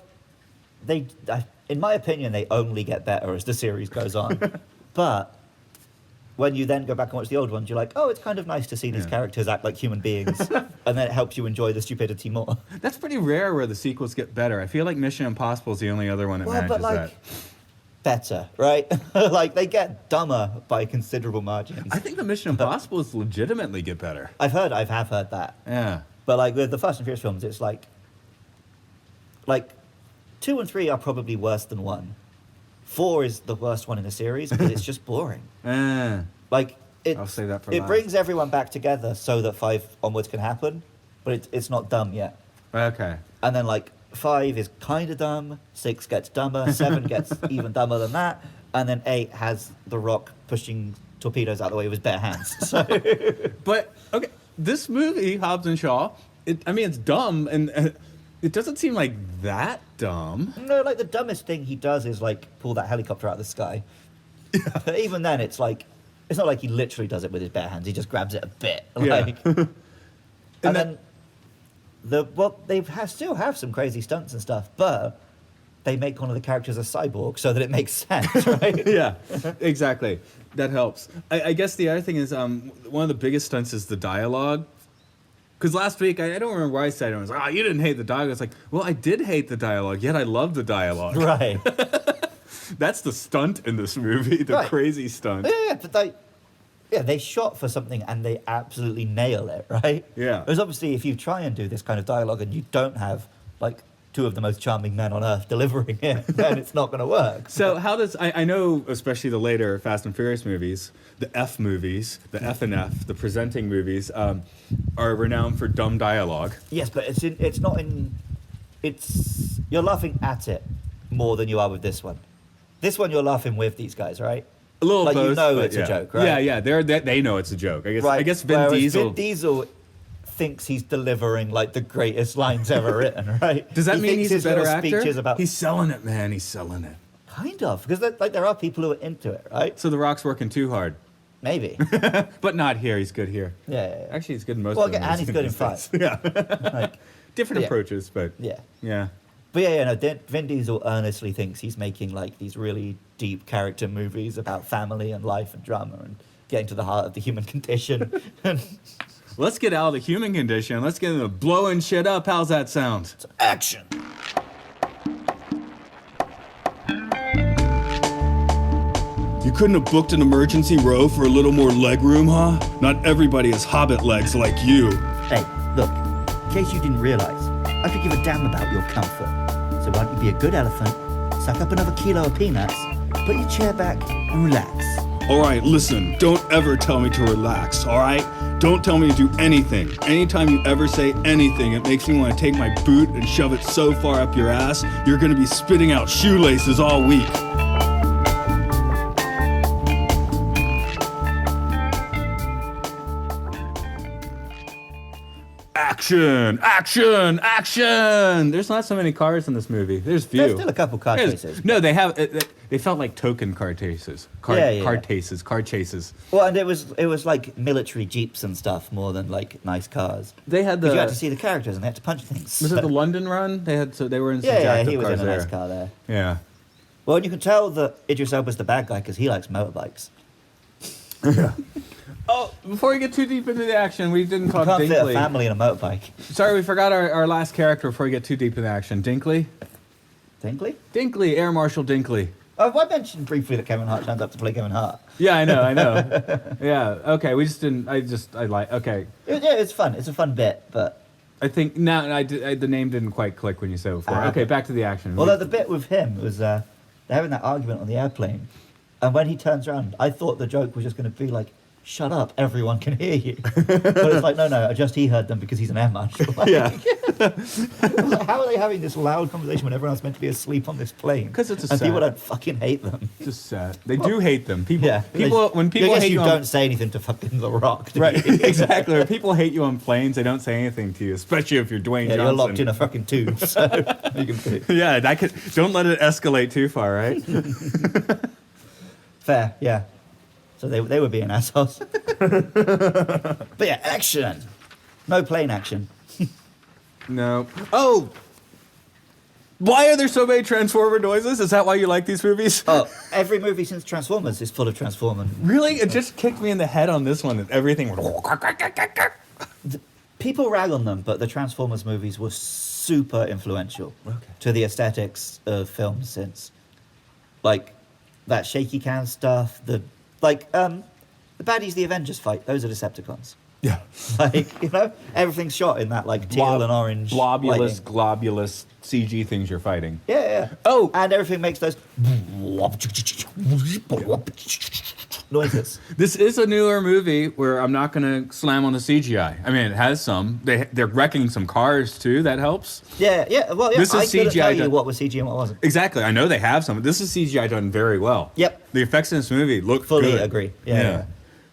in my opinion, they only get better as the series goes on. But when you then go back and watch the old ones, you're like, oh, it's kind of nice to see these characters act like human beings, and then it helps you enjoy the stupidity more.
That's pretty rare where the sequels get better. I feel like Mission Impossible is the only other one that manages that.
Better, right? Like, they get dumber by considerable margins.
I think the Mission Impossibles legitimately get better.
I have heard that.
Yeah.
But like with the Fast and Furious films, it's like 2 and 3 are probably worse than 1. 4 is the worst one in the series because it's just boring. Like
I'll say that for
it
last.
brings everyone back together so that 5 onwards can happen, but it's not dumb yet.
Okay.
And then like 5 is kind of dumb, 6 gets dumber, 7 gets even dumber than that, and then 8 has The Rock pushing torpedoes out the way with his bare hands. So,
But okay, this movie, Hobbs and Shaw, it's dumb, and it doesn't seem like that dumb.
no, like the dumbest thing he does is like pull that helicopter out of the sky. But even then, it's like it's not like he literally does it with his bare hands. He just grabs it a bit. Like, and then they still have some crazy stunts and stuff, but they make one of the characters a cyborg so that it makes sense, right?
Yeah, exactly. That helps. I guess the other thing is one of the biggest stunts is the dialogue. Because last week, I don't remember why I said it. I was like, you didn't hate the dialogue. It's like, well, I did hate the dialogue, yet I love the dialogue.
Right.
That's the stunt in this movie, the crazy stunt.
Yeah, but they shot for something and they absolutely nail it, right?
Yeah.
Because obviously, if you try and do this kind of dialogue and you don't have, like, 2 of the most charming men on earth delivering it, then it's not going to work.
So how does, I know, especially the later Fast and Furious movies, the F movies, the F and F, the presenting movies, are renowned for dumb dialogue.
Yes, but you're laughing at it more than you are with this one. This one, you're laughing with these guys, right?
A little
like
both,
you know
but
it's a joke, right?
Yeah, they know it's a joke. I guess
Right.
Vin
Whereas
Diesel.
Vin Diesel thinks he's delivering like the greatest lines ever written, right?
Does that mean
thinks
he's a
his
better
little
actor?
speeches about
He's selling it, man. He's selling it.
kind of because like there are people who are into it, right?
So The Rock's working too hard.
Maybe.
But not here. He's good here.
Yeah.
Actually, he's good in most
Well,
of them.
and he's good in
States.
Five.
Yeah.
Like,
Different
Yeah.
approaches, but
yeah.
yeah.
But yeah, no, Vin Diesel earnestly thinks he's making like these really deep character movies about family and life and drama and getting to the heart of the human condition.
Let's get out of the human condition. Let's get into blowing shit up. How's that sound?
Action.
You couldn't have booked an emergency row for a little more leg room, huh? Not everybody has hobbit legs like you.
Hey, look, in case you didn't realize, I could give a damn about your comfort. So why don't you be a good elephant, suck up another kilo of peanuts, put your chair back and relax.
All right, listen, don't ever tell me to relax, all right? Don't tell me to do anything. Anytime you ever say anything, it makes me want to take my boot and shove it so far up your ass, you're going to be spitting out shoelaces all week.
Action! Action! Action! There's not so many cars in this movie. There's few.
There's still a couple car
There's-
chases.
No, they have. They felt like token car chases. Car chases. Car chases.
Well, and it was like military jeeps and stuff more than like nice cars.
They had
'Cause
the.
you had to see the characters and they had to punch things.
Was it the London run? They had. So they were in some
Yeah,
jacked
he
up
was
cars
in a
there.
nice car there.
Yeah.
Well, and you can tell that Idris Elba's the bad guy because he likes motorbikes.
Oh, before we get too deep into the action, we didn't talk
Can't fit a
Dinkley.
family in a motorbike.
Sorry, we forgot our last character before we get too deep in the action. Dinkley?
Dinkley?
Dinkley, Air Marshal Dinkley.
Oh, I mentioned briefly that Kevin Hart turned up to play Kevin Hart.
Yeah, I know. Yeah, okay, we just didn't, I like, okay.
Yeah, it's fun. It's a fun bit, but...
I think, now, the name didn't quite click when you said it before.
Ah,
Okay,
okay.
back to the action.
Although the bit with him was they're having that argument on the airplane, and when he turns around, I thought the joke was just going to be like, "Shut up, everyone can hear you." But it's like, no, just he heard them because he's an air marshal. Like,
Yeah.
like, how are they having this loud conversation when everyone's meant to be asleep on this plane?
'Cause it's a
and people
sad-
don't fucking hate them.
Just sad. They do hate them. People,
Yeah,
when people
I guess
hate
you
you
don't
on,
say anything to fucking The Rock, do
right,
you?
exactly. When people hate you on planes, they don't say anything to you, especially if you're Dwayne
Yeah,
Johnson.
you're locked in a fucking tube, so you can do.
Yeah, don't let it escalate too far, right?
Fair, yeah. So they were being assholes. But yeah, action. No plane action.
No. Oh! Why are there so many Transformer noises? Is that why you like these movies?
Oh, every movie since Transformers is full of Transformer.
Really? It just kicked me in the head on this one that everything went.
People rag on them, but the Transformers movies were super influential to the aesthetics of films since. Like, that shaky cam stuff, the baddies the Avengers fight, those are Decepticons.
Yeah.
Like, you know, everything's shot in that, like, teal and orange
Globulous,
lighting.
globulous CG things you're fighting.
Yeah.
Oh!
And everything makes those noises.
This is a newer movie where I'm not going to slam on the CGI. I mean, it has some. They're wrecking some cars, too. That helps.
Yeah. Well, yeah,
This is
I couldn't
CGI
tell you
done-
what was CG and what wasn't.
Exactly. I know they have some. This is CGI done very well.
Yep.
The effects in this movie look
Fully
good.
agree. Yeah.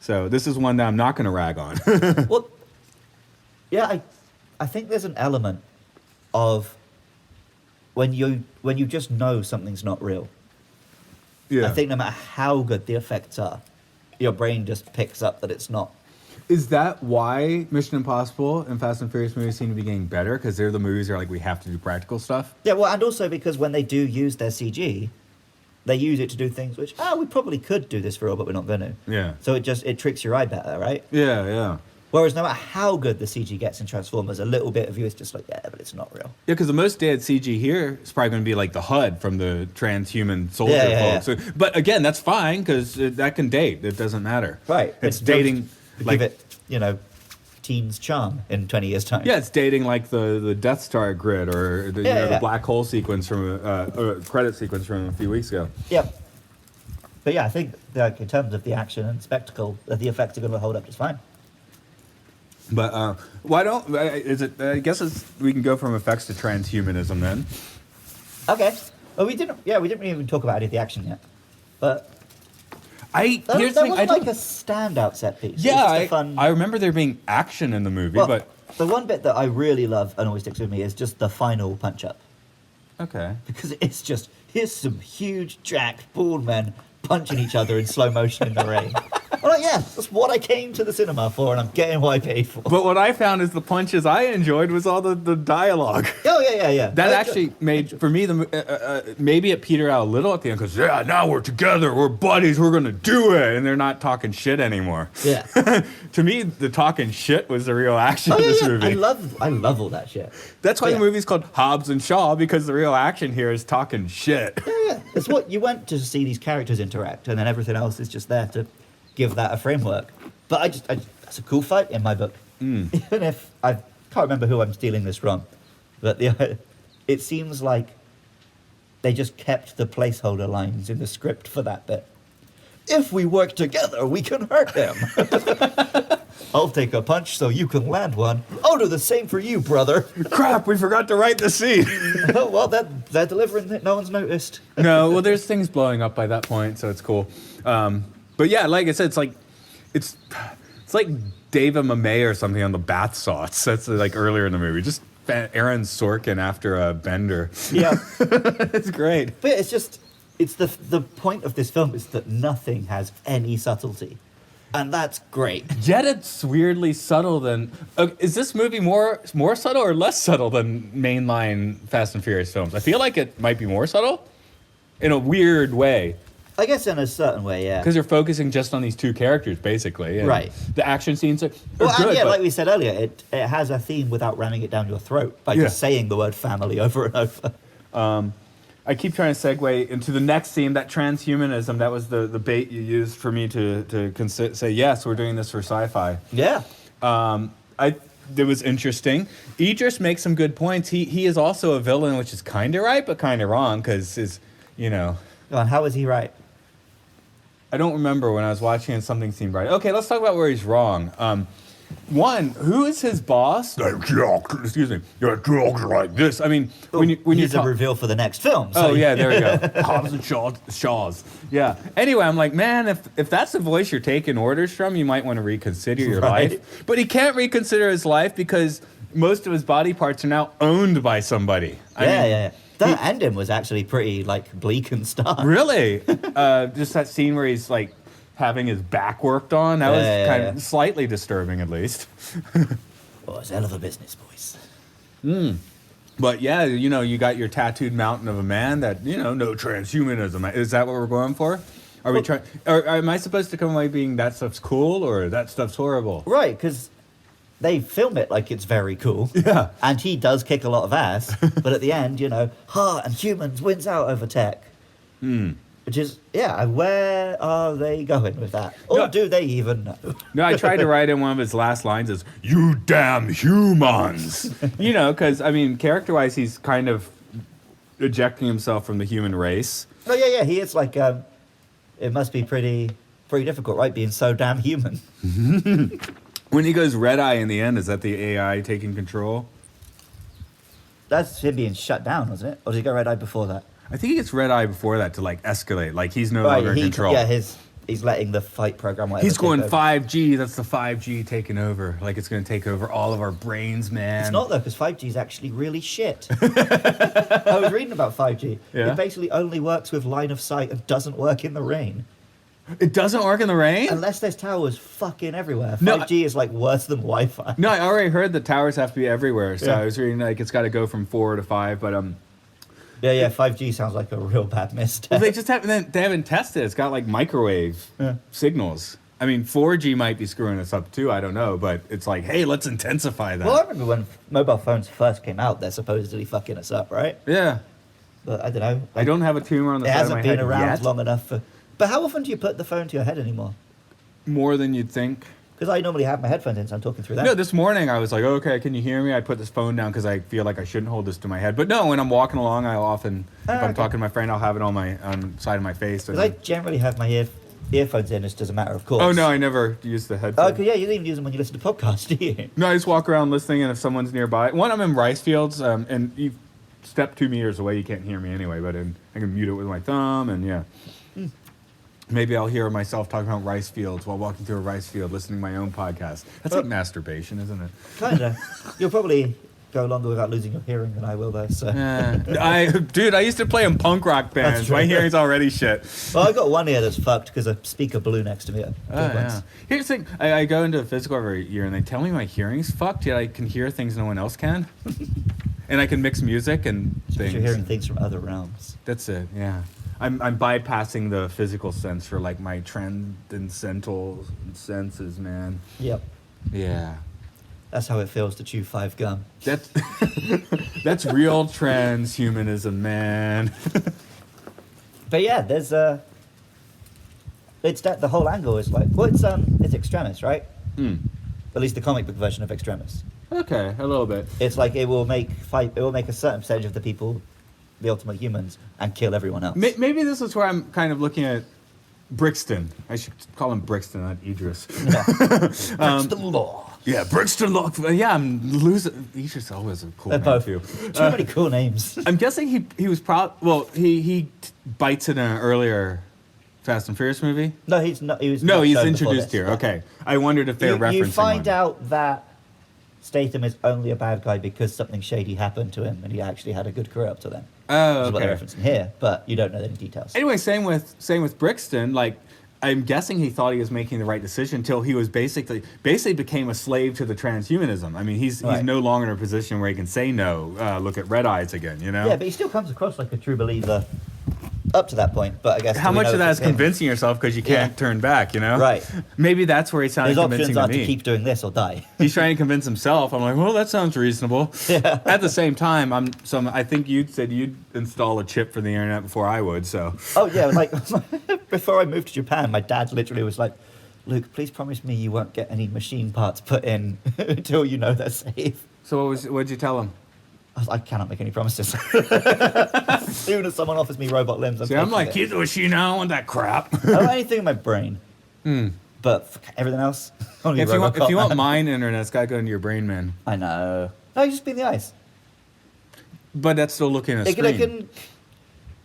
So this is one that I'm not going to rag on.
Well, yeah, I think there's an element of when you just know something's not real.
Yeah.
I think no matter how good the effects are, your brain just picks up that it's not.
Is that why Mission Impossible and Fast and Furious movies seem to be getting better? Because they're the movies that are like, we have to do practical stuff?
Yeah, well, and also because when they do use their CG, they use it to do things which, we probably could do this for real, but we're not going to.
Yeah.
So it tricks your eye better, right?
Yeah.
Whereas no matter how good the CG gets in Transformers, a little bit of you is just like, yeah, but it's not real.
Yeah, because the most dead CG here is probably going to be like the HUD from the transhuman soldier
Yeah.
folks. So, but again, that's fine because that can date. It doesn't matter.
Right.
It's dating like
Give it, teens charm in 20 years' time.
yeah, it's dating like the Death Star grid or the,
Yeah.
the black hole sequence from credit sequence from a few weeks ago.
Yep. But yeah, I think in terms of the action and spectacle, the effects are going to hold up just fine.
But why don't is it? I guess we can go from effects to transhumanism then.
Okay. Well, we didn't even talk about any of the action yet. But
Here's
that
the thing.
wasn't like a standout set piece. It was
Yeah,
just a fun...
I remember there being action in the movie,
Well,
but
The one bit that I really love and always sticks with me is just the final punch-up.
Okay.
Because it's just, here's some huge, jacked, bald men punching each other in slow motion in the rain. I'm like, yeah, that's what I came to the cinema for, and I'm getting what I paid for.
But what I found is the punches I enjoyed was all the dialogue.
Oh, yeah.
That actually made, for me, maybe it petered out a little at the end, because, yeah, now we're together, we're buddies, we're going to do it, and they're not talking shit anymore.
Yeah.
To me, the talking shit was the real action of this movie.
I love all that shit.
That's why
Yeah.
the movie's called Hobbs and Shaw, because the real action here is talking shit.
Yeah. It's what you went to see these characters interact, and then everything else is just there to give that a framework. But I just that's a cool fight in my book. Even if I can't remember who I'm stealing this from, but it seems like they just kept the placeholder lines in the script for that bit. If we work together, we can hurt them. I'll take a punch so you can land one. I'll do the same for you, brother.
Crap, we forgot to write the scene.
Well, they're delivering it. No one's noticed.
No, well, there's things blowing up by that point, so it's cool. But yeah, like I said, it's like David Mamet or something on the bath salts. That's like earlier in the movie. Just Aaron Sorkin after a bender.
Yeah.
It's great.
But it's the point of this film is that nothing has any subtlety. And that's great.
Yet it's weirdly subtle than... is this movie more subtle or less subtle than mainline Fast and Furious films? I feel like it might be more subtle in a weird way.
I guess in a certain way, yeah.
Because you're focusing just on these two characters, basically. And
Right.
The action scenes are
Well,
good,
and yeah,
but
like we said earlier, it has a theme without ramming it down your throat by just saying the word family over and over.
I keep trying to segue into the next theme, that transhumanism. That was the bait you used for me to say, yes, we're doing this for sci-fi.
Yeah.
It was interesting. Idris makes some good points. He is also a villain, which is kind of right, but kind of wrong, because
Go on, how is he right?
I don't remember when I was watching and something seemed right. Okay, let's talk about where he's wrong. One, who is his boss? Excuse me. You're talking like this. I mean, when
He's a reveal for the next film.
Oh, yeah, there we go. Hobbs and Shaws. Yeah. Anyway, I'm like, man, if that's the voice you're taking orders from, you might want to reconsider your
Right.
life. But he can't reconsider his life because most of his body parts are now owned by somebody.
Yeah. That ending was actually pretty, bleak and stark.
Really? Just that scene where he's, having his back worked on. That was kind of slightly disturbing, at least.
Oh, it's a hell of a business, boys.
But yeah, you got your tattooed mountain of a man that, no transhumanism. Is that what we're going for? Are we trying? Or am I supposed to come away being that stuff's cool or that stuff's horrible?
Right, because they film it like it's very cool.
Yeah.
And he does kick a lot of ass. But at the end, heart and humans wins out over tech. Which is, where are they going with that? Or do they even know?
No, I tried to write in one of his last lines is, "You damn humans." Because, character-wise, he's kind of ejecting himself from the human race.
Oh, yeah, he is it must be pretty difficult, right, being so damn human.
When he goes red-eye in the end, is that the AI taking control?
That's him being shut down, wasn't it? Or did he go red-eye before that?
I think he gets red-eye before that to, escalate. He's no longer in control.
Yeah, he's letting the fight program, whatever,
He's going
take over.
5G. That's the 5G taking over. It's going to take over all of our brains, man.
It's not, though, because 5G is actually really shit. I was reading about 5G.
Yeah?
It basically only works with line of sight and doesn't work in the rain.
It doesn't work in the rain?
Unless there's towers fucking everywhere.
No,
5G is worse than Wi-Fi.
No, I already heard that towers have to be everywhere. So
Yeah.
I was reading it's got to go from 4 to 5. But
Yeah, 5G sounds like a real bad mistake.
well, they just haven't tested. It's got microwave signals. 4G might be screwing us up too. I don't know, but it's hey, let's intensify that.
Well, I remember when mobile phones first came out, they're supposedly fucking us up, right?
Yeah.
But I don't know.
I don't have a tumor on the
It
side of my
hasn't
head
been around
yet.
long enough for... But how often do you put the phone to your head anymore?
More than you'd think.
Because I normally have my headphones in, so I'm talking through that.
No, this morning I was like, okay, can you hear me? I put this phone down because I feel like I shouldn't hold this to my head. But no, when I'm walking along, I'll often, if I'm
okay.
talking to my friend, I'll have it on my side of my face.
Because I generally have my earphones in just as a matter of course.
Oh, no, I never use the
Oh,
headphones.
okay, yeah, you don't even use them when you listen to podcasts, do you?
No, I just walk around listening, and if someone's nearby, I'm in rice fields, and you step 2 meters away, you can't hear me anyway, but I can mute it with my thumb, and yeah. Maybe I'll hear myself talking about rice fields while walking through a rice field, listening to my own podcast. That's like masturbation, isn't it?
Kinda. You'll probably go longer without losing your hearing than I will, though. So.
I used to play in punk rock bands.
true.
My hearing's already shit.
Well, I got one ear that's fucked because a speaker blew next to me.
Here's the thing. I go into a physical every year, and they tell me my hearing's fucked, yet I can hear things no one else can. And I can mix music and things.
You're hearing things from other realms.
That's it, yeah. I'm bypassing the physical sense for like my transcendental senses, man.
Yep.
Yeah.
That's how it feels to chew 5 gum.
That's that's real transhumanism, man.
But yeah, there's it's that the whole angle is like, well, it's extremist, right? At least the comic book version of extremist.
Okay, a little bit.
It's like it will make a certain percentage of the people the ultimate humans and kill everyone else.
Maybe this is where I'm kind of looking at Brixton. I should call him Brixton, not Idris.
Yeah. Brixton Law.
Yeah, Brixton Law. Yeah, I'm losing. Idris always a cool
They're
name
both
too.
Too many cool names.
I'm guessing he was he bites in an earlier Fast and Furious movie.
No, he's not. He was
No,
not
he's
shown
introduced
before
here.
this.
Okay, I wondered if they're referencing.
You find
one.
out that Statham is only a bad guy because something shady happened to him, and he actually had a good career up to then.
Oh,
Which is what
okay.
they're referencing here, but you don't know any details.
Anyway, same with Brixton. Like, I'm guessing he thought he was making the right decision until he was basically became a slave to the transhumanism. I mean, he's no longer in a position where he can say no. Look at Red Eyes again, you know.
Yeah, but he still comes across like a true believer up to that point. But I guess
How
do we
much
know
of that
if
is
it's him?
convincing yourself because you can't turn back, you know?
Right.
Maybe that's where he sounded
His
convincing
options
to
are
me.
to keep doing this or die.
He's trying to convince himself. I'm like, well, that sounds reasonable.
Yeah.
At the same time, I think you said you'd install a chip for the internet before I would. So.
Oh yeah, like before I moved to Japan, my dad literally was like, "Luke, please promise me you won't get any machine parts put in until you know they're safe."
So what'd you tell him?
I cannot make any promises. As soon as someone offers me robot limbs, I'm
See, I'm
taking
like,
it.
here's the machine. I don't want that crap.
I don't want anything in my brain. But for everything else, only
If you
Robocop,
want
man.
mine internet, it's got to go into your brain, man.
I know. No, you just be in the eyes.
But that's still looking at a
It
screen.
can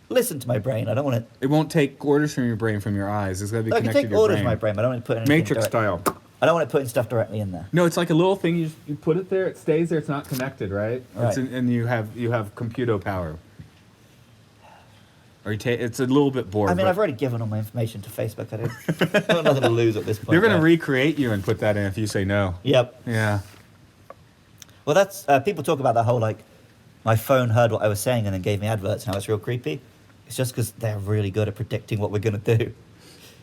listen to my brain. I don't want it.
It won't take orders from your brain from your eyes. It's got to be
I can
connected
take
to your
orders
brain.
from my brain, but I don't want to put anything
Matrix style.
I don't want it putting stuff directly in there.
No, it's like a little thing. You put it there. It stays there. It's not connected, right?
Right.
And you have computer power. Or it's a little bit bored.
I mean,
but
I've already given all my information to Facebook. I've got nothing to lose at this point.
they're going to
right?
recreate you and put that in if you say no.
Yep.
Yeah.
Well, that's people talk about that whole like, my phone heard what I was saying and then gave me adverts. Now it's real creepy. It's just because they're really good at predicting what we're gonna do.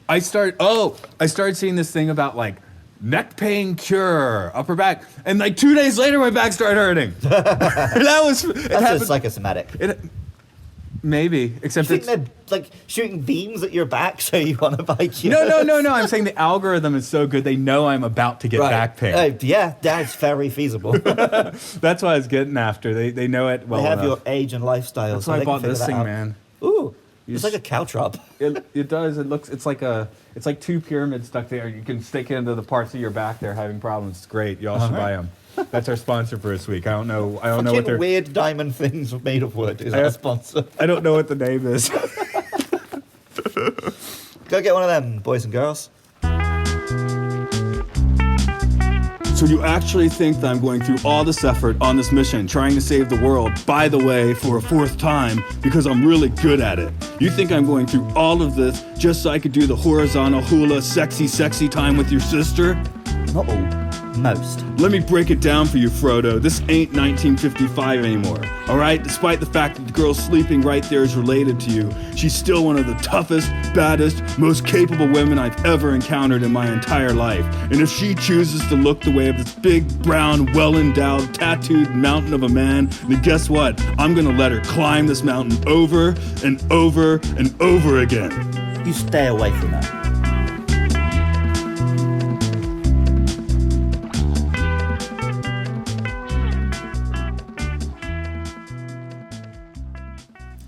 I started seeing this thing about like neck pain cure, upper back, and like 2 days later my back started hurting.
That's just psychosomatic.
Maybe, except
You think
it's
they're like shooting beams at your back so you want to bite you?
no. I'm saying the algorithm is so good they know I'm about to get back pain.
Yeah, that's very feasible.
That's what I was getting after. They know it well
they have
enough.
your age and lifestyle.
That's
so
why
they
I
can
bought
figure
this
that
thing,
out.
man.
Ooh,
You
it's
s-
like a caltrop.
It does. It's like two pyramids stuck there. You can stick it into the parts of your back there having problems. It's great. Y'all should buy them. That's our sponsor for this week. I don't know what
Fucking
they're.
weird diamond things made of wood is our sponsor.
I don't know what the name is.
Go get one of them, boys and girls.
So you actually think that I'm going through all this effort on this mission, trying to save the world, by the way, for a 4th time, because I'm really good at it. You think I'm going through all of this just so I could do the horizontal hula sexy time with your sister?
Not all, most.
Let me break it down for you, Frodo. This ain't 1955 anymore, alright? Despite the fact that the girl sleeping right there is related to you, she's still one of the toughest, baddest, most capable women I've ever encountered in my entire life. And if she chooses to look the way of this big, brown, well-endowed, tattooed mountain of a man, then guess what? I'm gonna let her climb this mountain over and over and over again.
You stay away from that.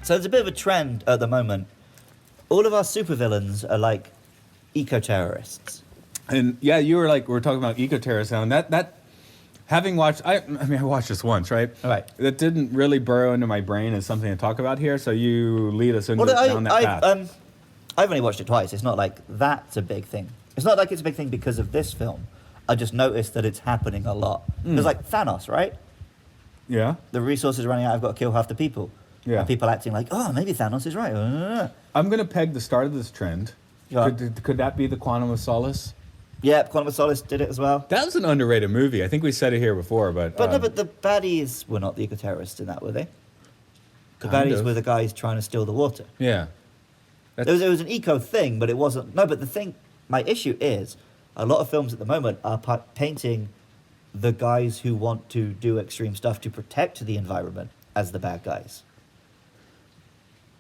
So there's a bit of a trend at the moment. All of our supervillains are like eco-terrorists.
And yeah, we're talking about eco-terrorism. That having watched, I watched this once, right?
All right.
That didn't really burrow into my brain as something to talk about here. So you lead us into down that path.
I've only watched it twice. It's not like that's a big thing. It's not like it's a big thing because of this film. I just noticed that it's happening a lot. There's like Thanos, right?
Yeah.
The resources are running out. I've got to kill half the people.
Yeah.
And people acting like, oh, maybe Thanos is right.
I'm going to peg the start of this trend.
Yeah.
Could that be the Quantum of Solace?
Yeah, Quantum of Solace did it as well.
That was an underrated movie. I think we said it here before, but...
But no, but the baddies were not the eco-terrorists in that, were they? The
Kind
baddies
of.
were the guys trying to steal the water.
Yeah.
It was an eco thing, but it wasn't... No, but the thing... My issue is, a lot of films at the moment are painting the guys who want to do extreme stuff to protect the environment as the bad guys.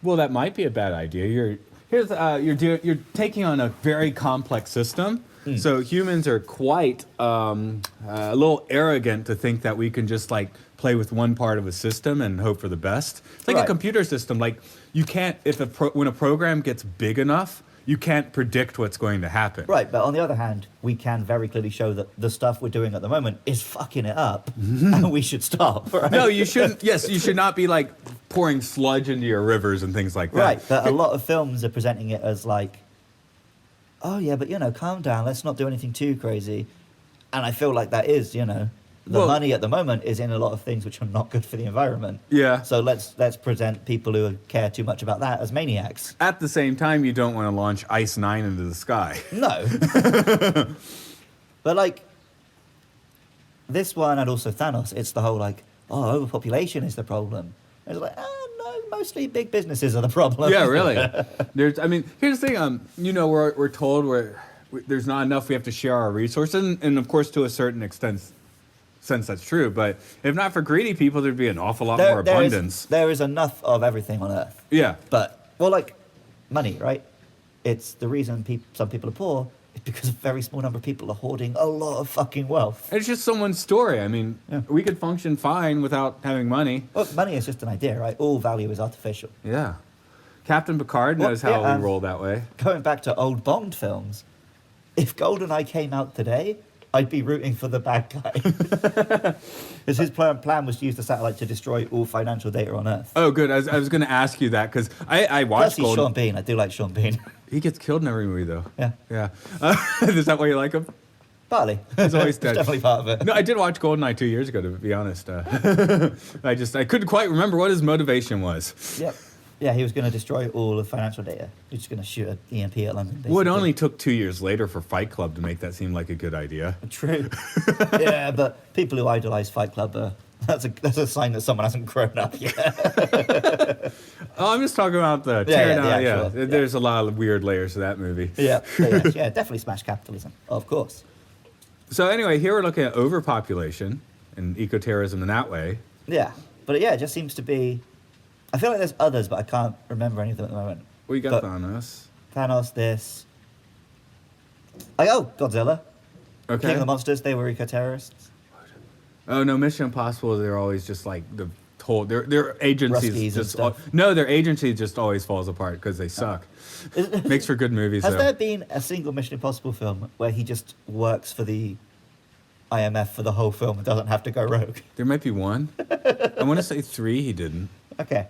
Well, that might be a bad idea. You're taking on a very complex system. So humans are quite a little arrogant to think that we can just like play with one part of a system and hope for the best. It's like a
Right.
computer system. Like you can't when a program gets big enough, you can't predict what's going to happen.
Right, but on the other hand, we can very clearly show that the stuff we're doing at the moment is fucking it up, and we should stop. Right?
No, you shouldn't. Yes, you should not be like pouring sludge into your rivers and things like that.
Right, but a lot of films are presenting it as like, oh yeah, but calm down, let's not do anything too crazy. And I feel like that is, the
Well-
money at the moment is in a lot of things which are not good for the environment.
Yeah.
So let's present people who care too much about that as maniacs.
At the same time, you don't want to launch Ice 9 into the sky.
No. But like this one and also Thanos, it's the whole like, oh, overpopulation is the problem. It's like, no, mostly big businesses are the problem.
Yeah, really. Here's the thing. We're told there's not enough. We have to share our resources, and of course, to a certain extent, sense that's true. But if not for greedy people, there'd be an awful lot more abundance.
There is enough of everything on Earth.
Yeah.
But like money, right? It's the reason some people are poor. It's because a very small number of people are hoarding a lot of fucking wealth.
It's just someone's story. I mean,
Yeah.
we could function fine without having money.
Well, money is just an idea, right? All value is artificial.
Yeah. Captain Picard knows
Well,
how
yeah,
we roll that way.
Going back to old Bond films, if GoldenEye came out today, I'd be rooting for the bad guy. Because his plan was to use the satellite to destroy all financial data on Earth.
Oh, good. I was going to ask you that because I watched
Plus, he's Sean
Golden.
Bean. I do like Sean Bean.
He gets killed in every movie, though.
Yeah.
Yeah. Is that why you like him?
Partly.
He's always
It's
dead.
definitely part of it.
No, I did watch GoldenEye 2 years ago, to be honest. I couldn't quite remember what his motivation was.
Yep. Yeah, he was going to destroy all of financial data. He was just going to shoot an EMP at London.
Well, it
basically.
only took 2 years later for Fight Club to make that seem like a good idea.
True. Yeah, but people who idolize Fight Club that's a sign that someone hasn't grown up yet.
Oh, I'm just talking about the
Yeah,
tear
the
down.
actual- yeah.
There's a lot of weird layers to that movie.
Yeah, definitely smash capitalism. Of course.
So anyway, here we're looking at overpopulation and eco-terrorism in that way.
Yeah, but it just seems to be. I feel like there's others, but I can't remember any of them at the moment.
We got
But-
Thanos.
Thanos, this. Godzilla.
Okay.
King of the Monsters, they were eco-terrorists.
Oh no, Mission Impossible. They're always just like the whole. Their agencies
Ruskies and
just
stuff.
their agency just always falls apart because they suck. Makes for good movies
Has
though.
there been a single Mission Impossible film where he just works for the IMF for the whole film and doesn't have to go rogue?
There might be one. I want to say 3. He didn't.
Okay.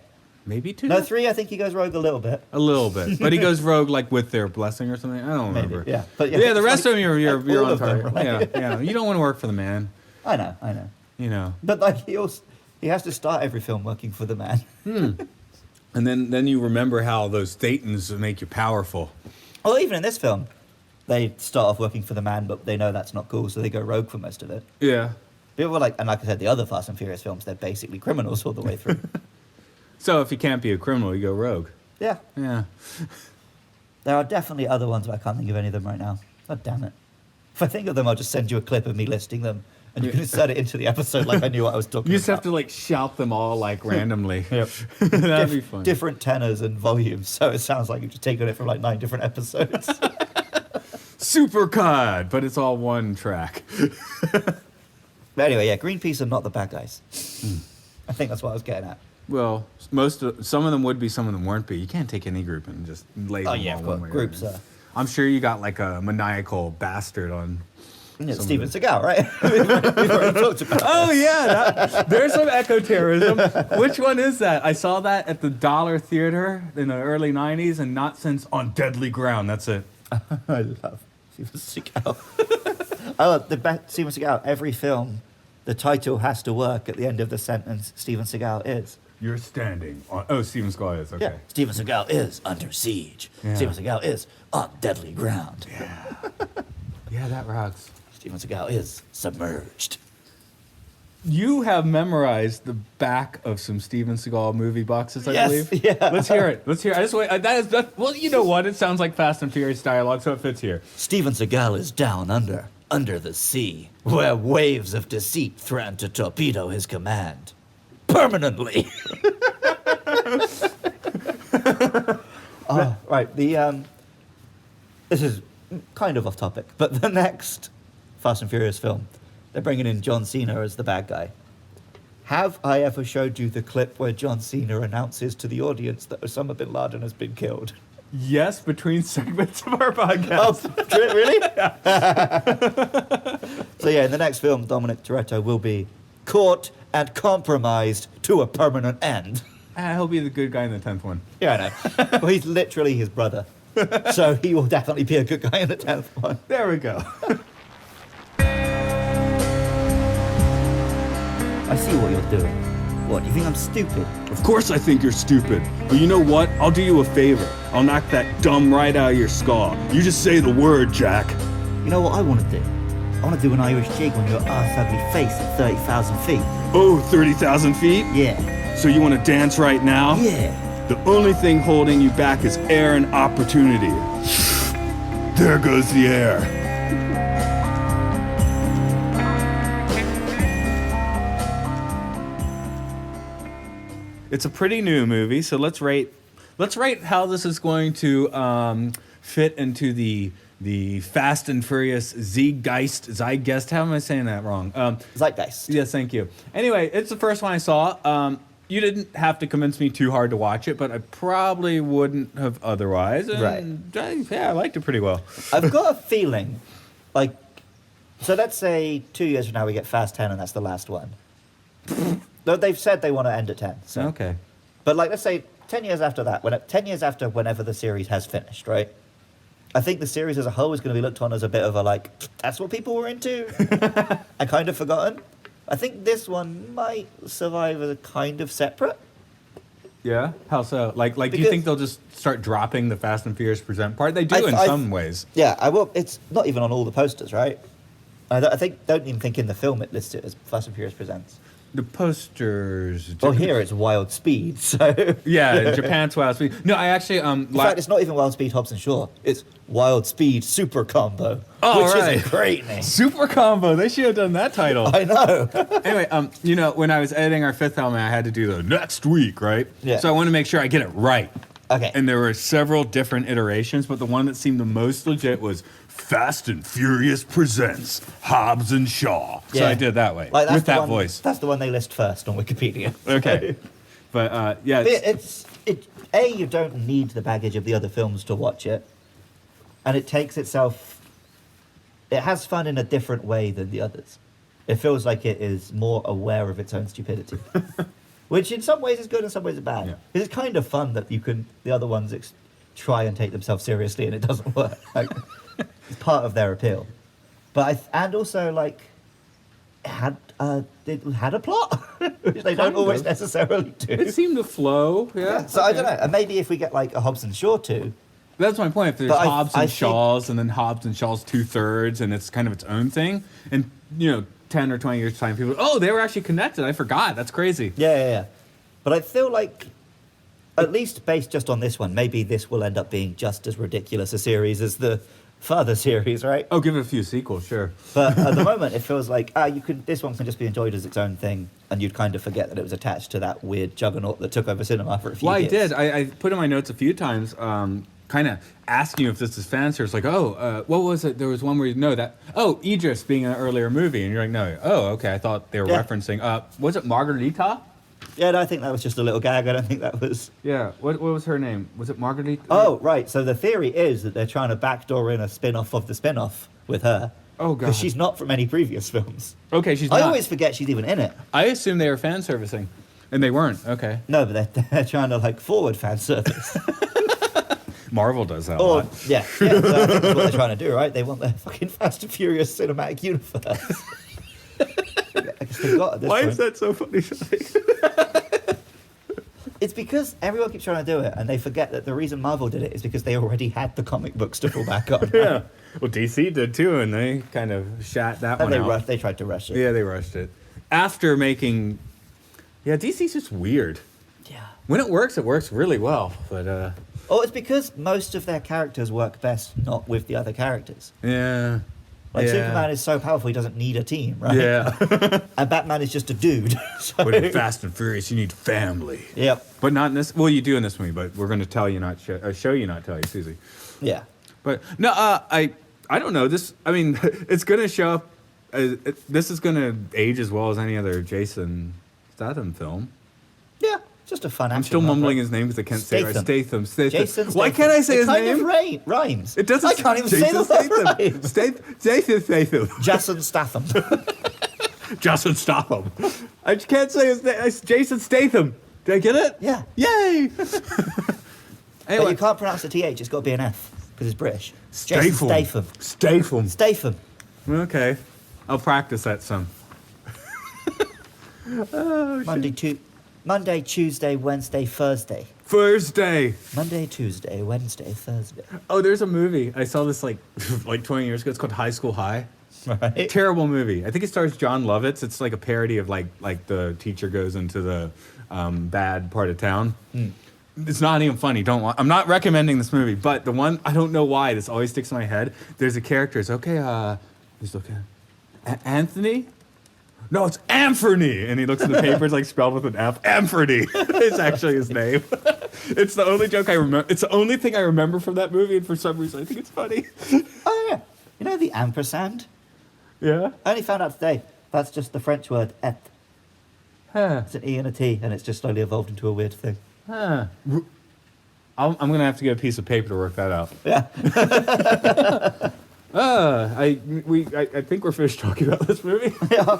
Maybe 2.
No, 3, I think he goes rogue a little bit.
A little bit, but he goes rogue like with their blessing or something. I don't
Maybe,
remember.
yeah. But yeah,
the
it's
rest
like-
of them you're
like all
on
of them,
target.
right?
Yeah. You don't want to work for the man.
I know.
You know.
But like he has to start every film working for the man.
And then you remember how those Thetans make you powerful.
Well, even in this film, they start off working for the man, but they know that's not cool, so they go rogue for most of it.
Yeah.
People were like, and like I said, the other Fast and Furious films, they're basically criminals all the way through.
So if you can't be a criminal, you go rogue.
Yeah.
Yeah.
There are definitely other ones, but I can't think of any of them right now. God damn it. If I think of them, I'll just send you a clip of me listing them, and you can insert it into the episode like I knew what I was talking about.
You just have to like shout them all like randomly.
Yep.
That'd be fun.
Different tenors and volumes, so it sounds like you've just taken it from like 9 different episodes.
Super cod, but it's all one track.
But anyway, yeah, Greenpeace are not the bad guys. I think that's what I was getting at.
Well, some of them would be, some of them weren't be. You can't take any group and just label them all one way or
Groups
another.
are.
I'm sure you got like a maniacal bastard on
Yeah, Steven Seagal, right? We've already talked about
Oh yeah, there's some eco-terrorism. Which one is that? I saw that at the Dollar Theater in the early '90s, and not since On Deadly Ground. That's it.
I love Steven Seagal. Steven Seagal, every film, the title has to work at the end of the sentence, Steven Seagal is.
You're standing on. Oh, Steven Seagal is okay.
Yeah. Steven Seagal is under siege.
Yeah.
Steven Seagal is on deadly ground.
Yeah, that rocks.
Steven Seagal is submerged.
You have memorized the back of some Steven Seagal movie boxes, I
Yes,
believe.
yeah.
Let's hear it. Let's hear it. I just wait. Well, you know what? It sounds like Fast and Furious dialogue, so it fits here.
Steven Seagal is down under the sea, where waves of deceit threaten to torpedo his command. Permanently. Right, this is kind of off topic, but the next Fast and Furious film, they're bringing in John Cena as the bad guy. Have I ever showed you the clip where John Cena announces to the audience that Osama bin Laden has been killed?
Yes, between segments of our podcast.
Oh, really? So yeah, in the next film, Dominic Toretto will be caught and compromised to a permanent end.
He'll be the good guy in the 10th one.
Yeah, I know. Well, he's literally his brother. So he will definitely be a good guy in the 10th one.
There we go.
I see what you're doing. What, do you think I'm stupid?
Of course I think you're stupid. But you know what? I'll do you a favor. I'll knock that dumb right out of your skull. You just say the word, Jack.
You know what I want to do? I want to do an Irish jig on your arse ugly face at 30,000 feet.
Oh, 30,000 feet?
Yeah.
So you want to dance right now?
Yeah.
The only thing holding you back is air and opportunity. There goes the air.
It's a pretty new movie, so let's rate how this is going to fit into the Fast and Furious zeitgeist. How am I saying that wrong?
Zeitgeist.
Yes, thank you. Anyway, it's the first one I saw. You didn't have to convince me too hard to watch it, but I probably wouldn't have otherwise. And I liked it pretty well.
I've got a feeling, like, so let's say 2 years from now we get Fast 10 and that's the last one. Though they've said they want to end at 10. So.
Okay.
But like, let's say 10 years after that, 10 years after whenever the series has finished, right? I think the series as a whole is going to be looked on as a bit of a like, that's what people were into? and kind of forgotten. I think this one might survive as a kind of separate.
Yeah? How so? Like, do you think they'll just start dropping the Fast and Furious Present part? They do in some ways.
Yeah, I will. It's not even on all the posters, right? I don't even think in the film it lists it as Fast and Furious Presents.
The posters.
Well, here it's Wild Speed, so...
Yeah, in Japan it's Wild Speed. No, I actually...
in fact, it's not even Wild Speed Hobbs and Shaw. It's Wild Speed Super Combo, which is a great name.
Super Combo. They should have done that title.
I know.
Anyway, when I was editing our fifth element, I had to do the next week, right?
Yeah.
So I wanted to make sure I get it right.
Okay.
And there were several different iterations, but the one that seemed the most legit was Fast and Furious Presents Hobbs and Shaw. So
Yeah.
I did it that way,
Like,
with that
one,
voice.
That's the one they list first on Wikipedia.
Okay. But, yeah.
But you don't need the baggage of the other films to watch it. And it takes itself... It has fun in a different way than the others. It feels like it is more aware of its own stupidity. Which in some ways is good, in some ways is bad.
Yeah.
It's kind of fun that the other ones try and take themselves seriously and it doesn't work. Like, it's part of their appeal. But also like it had a plot, which they don't always necessarily do.
It seemed to flow. Yeah.
So I don't know. And maybe if we get like a Hobbs and Shaw 2.
That's my point. If there's
But
Hobbs and Shaws, and then Hobbs and Shaws 2/3, and it's kind of its own thing, and 10 or 20 years time, people, they were actually connected. I forgot. That's crazy.
Yeah. But I feel like, at least based just on this one, maybe this will end up being just as ridiculous a series as the Father series, right?
Oh, give it a few sequels, sure.
But at the moment, it feels like this one can just be enjoyed as its own thing, and you'd kind of forget that it was attached to that weird juggernaut that took over cinema for a few years.
Well, I did. I put in my notes a few times, kind of asking you if this is fan service. Like, what was it? There was one where Idris being in an earlier movie, and you're like, no. Oh, okay. I thought they were referencing. Was it Margarita?
Yeah, no, I think that was just a little gag. I don't think that was...
Yeah. What was her name? Was it Margarita?
Oh, right. So the theory is that they're trying to backdoor in a spin-off of the spin-off with her.
Oh, God.
Because she's not from any previous films.
Okay, she's
I
not.
always forget she's even in it.
I assume they were fan servicing, and they weren't. Okay.
No, but they're trying to like forward fan service.
Marvel does that a
Or
lot.
yeah, so I think that's what they're trying to do, right? They want their fucking Fast and Furious cinematic universe. I guess they've got at this
Why
point.
is that so funny?
It's because everyone keeps trying to do it, and they forget that the reason Marvel did it is because they already had the comic books to fall back on.
Yeah. Well, DC did too, and they kind of shat that
And
one out.
they tried to rush it.
Yeah, they rushed it. After making... Yeah, DC's just weird.
Yeah.
When it works really well. But,
Oh, it's because most of their characters work best not with the other characters.
yeah.
Like
yeah.
Superman is so powerful he doesn't need a team, right?
Yeah.
And Batman is just a dude. So,
But in Fast and Furious, you need family.
yep.
But not in this... Well, you do in this movie, but we're going to tell you not... show you not tell you, Susie.
Yeah.
But, no, I don't know. This... I mean, it's going to show up... this is going to age as well as any other Jason Statham film.
Yeah. It's just a fun action.
I'm still mumbling
opera.
his name because I can't say it right. Statham.
Jason
Why
Statham.
can't I say
It
his
kind
name?
of rhymes.
It doesn't.
I can't even say
Jason
the
Statham.
word rhymes.
Jason Statham.
Jason Statham.
Jason Statham. I can't say his name. It's Jason Statham. Did I get it?
Yeah.
Yay!
But
Anyway,
you can't pronounce the TH. It's got to be an F because it's British.
Statham.
Jason Statham.
Statham.
Statham.
Okay, I'll practice that some.
Monday, Tuesday, Wednesday, Thursday.
Thursday.
Monday, Tuesday, Wednesday, Thursday.
Oh, there's a movie. I saw this like 20 years ago. It's called High School High.
Right.
Terrible movie. I think it stars John Lovitz. It's like a parody of like the teacher goes into the bad part of town. It's not even funny. I'm not recommending this movie, but the one I don't know why this always sticks in my head. There's a character. It's okay. He's looking. Anthony. No, it's Anthony, and he looks in the paper. It's like spelled with an F. Anthony. It's actually his name. It's the only joke I remember. It's the only thing I remember from that movie, and for some reason I think it's funny.
Oh, yeah. You know the ampersand?
Yeah.
I only found out today. That's just the French word et.
Huh.
It's an E and a T, and it's just slowly evolved into a weird thing.
Huh. I'm gonna have to get a piece of paper to work that out.
Yeah.
I think we're finished talking about this movie.
Yeah.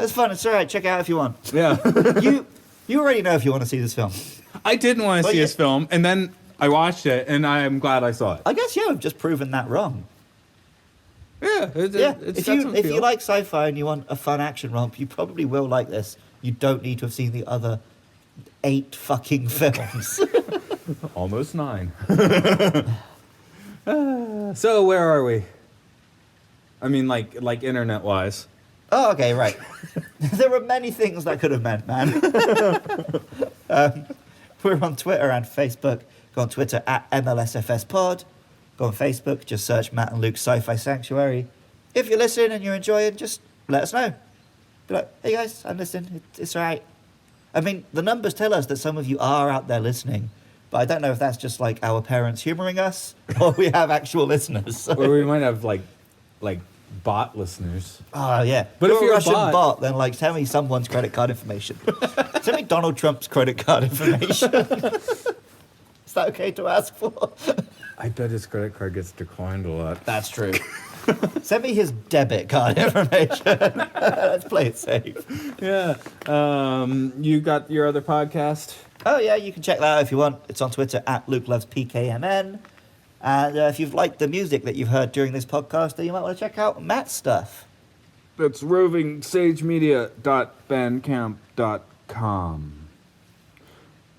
It's fun. It's all right. Check it out if you want.
Yeah.
You already know if you want to see this film.
I didn't want to
Well,
see
yeah.
this film, and then I watched it, and I'm glad I saw it.
I guess you have just proven that wrong.
Yeah.
Yeah.
It's
If
got
you
some
if
feel.
you like sci-fi and you want a fun action romp, you probably will like this. You don't need to have seen the other 8 fucking films.
Almost 9. So where are we? I mean, like internet-wise.
Oh, okay, right. There were many things that could have meant, man. We're on Twitter and Facebook. Go on Twitter at MLSFS20. Go on Facebook, just search Matt and Luke's Sci-Fi Sanctuary. If you're listening and you're enjoying, just let us know. Be like, hey guys, I'm listening. It's all right. I mean, the numbers tell us that some of you are out there listening, but I don't know if that's just like our parents humoring us or we have actual listeners.
Or we might have like bot listeners.
Oh, yeah.
But if
a
you're a
Russian
bot-
then like tell me someone's credit card information. Tell me Donald Trump's credit card information. Is that okay to ask for?
I bet his credit card gets declined a lot.
That's true. Send me his debit card information. Let's play it safe.
Yeah. You got your other podcast?
Oh, yeah, you can check that out if you want. It's on Twitter at LukeLovesPKMN. And if you've liked the music that you've heard during this podcast, then you might want to check out Matt's stuff.
That's rovingsagemedia.bandcamp.com.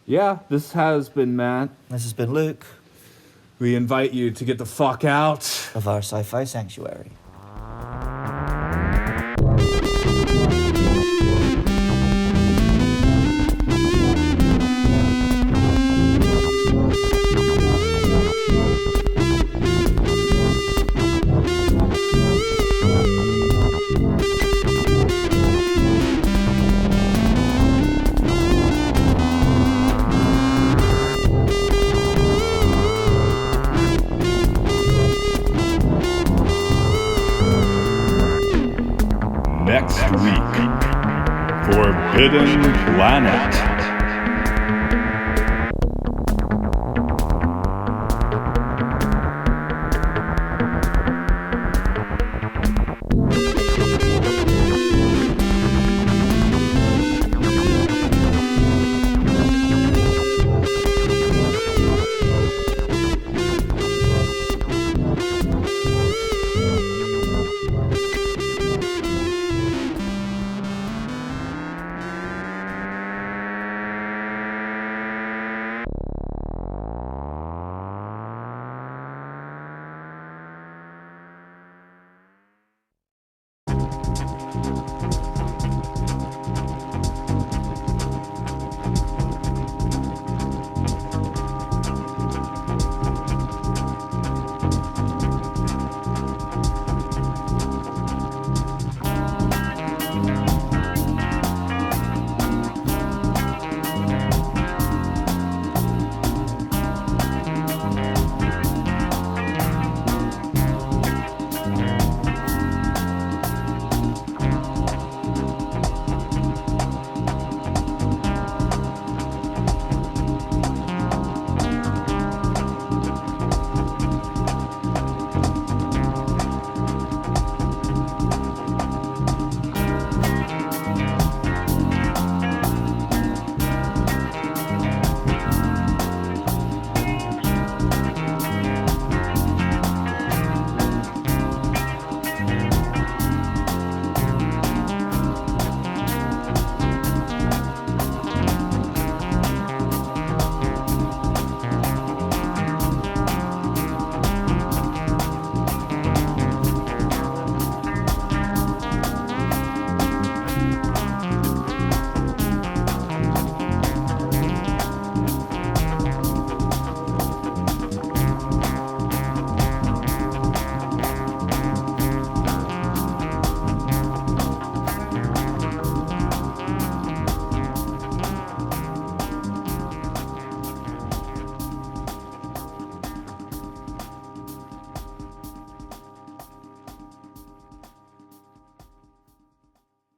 Yeah, this has been Matt.
This has been Luke
We invite you to get the fuck out.
of our Sci-Fi Sanctuary.
Next week, Forbidden Planet.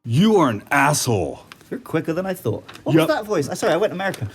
You are an asshole.
You're quicker than I thought. What
Yep.
was that voice? Sorry, I went American.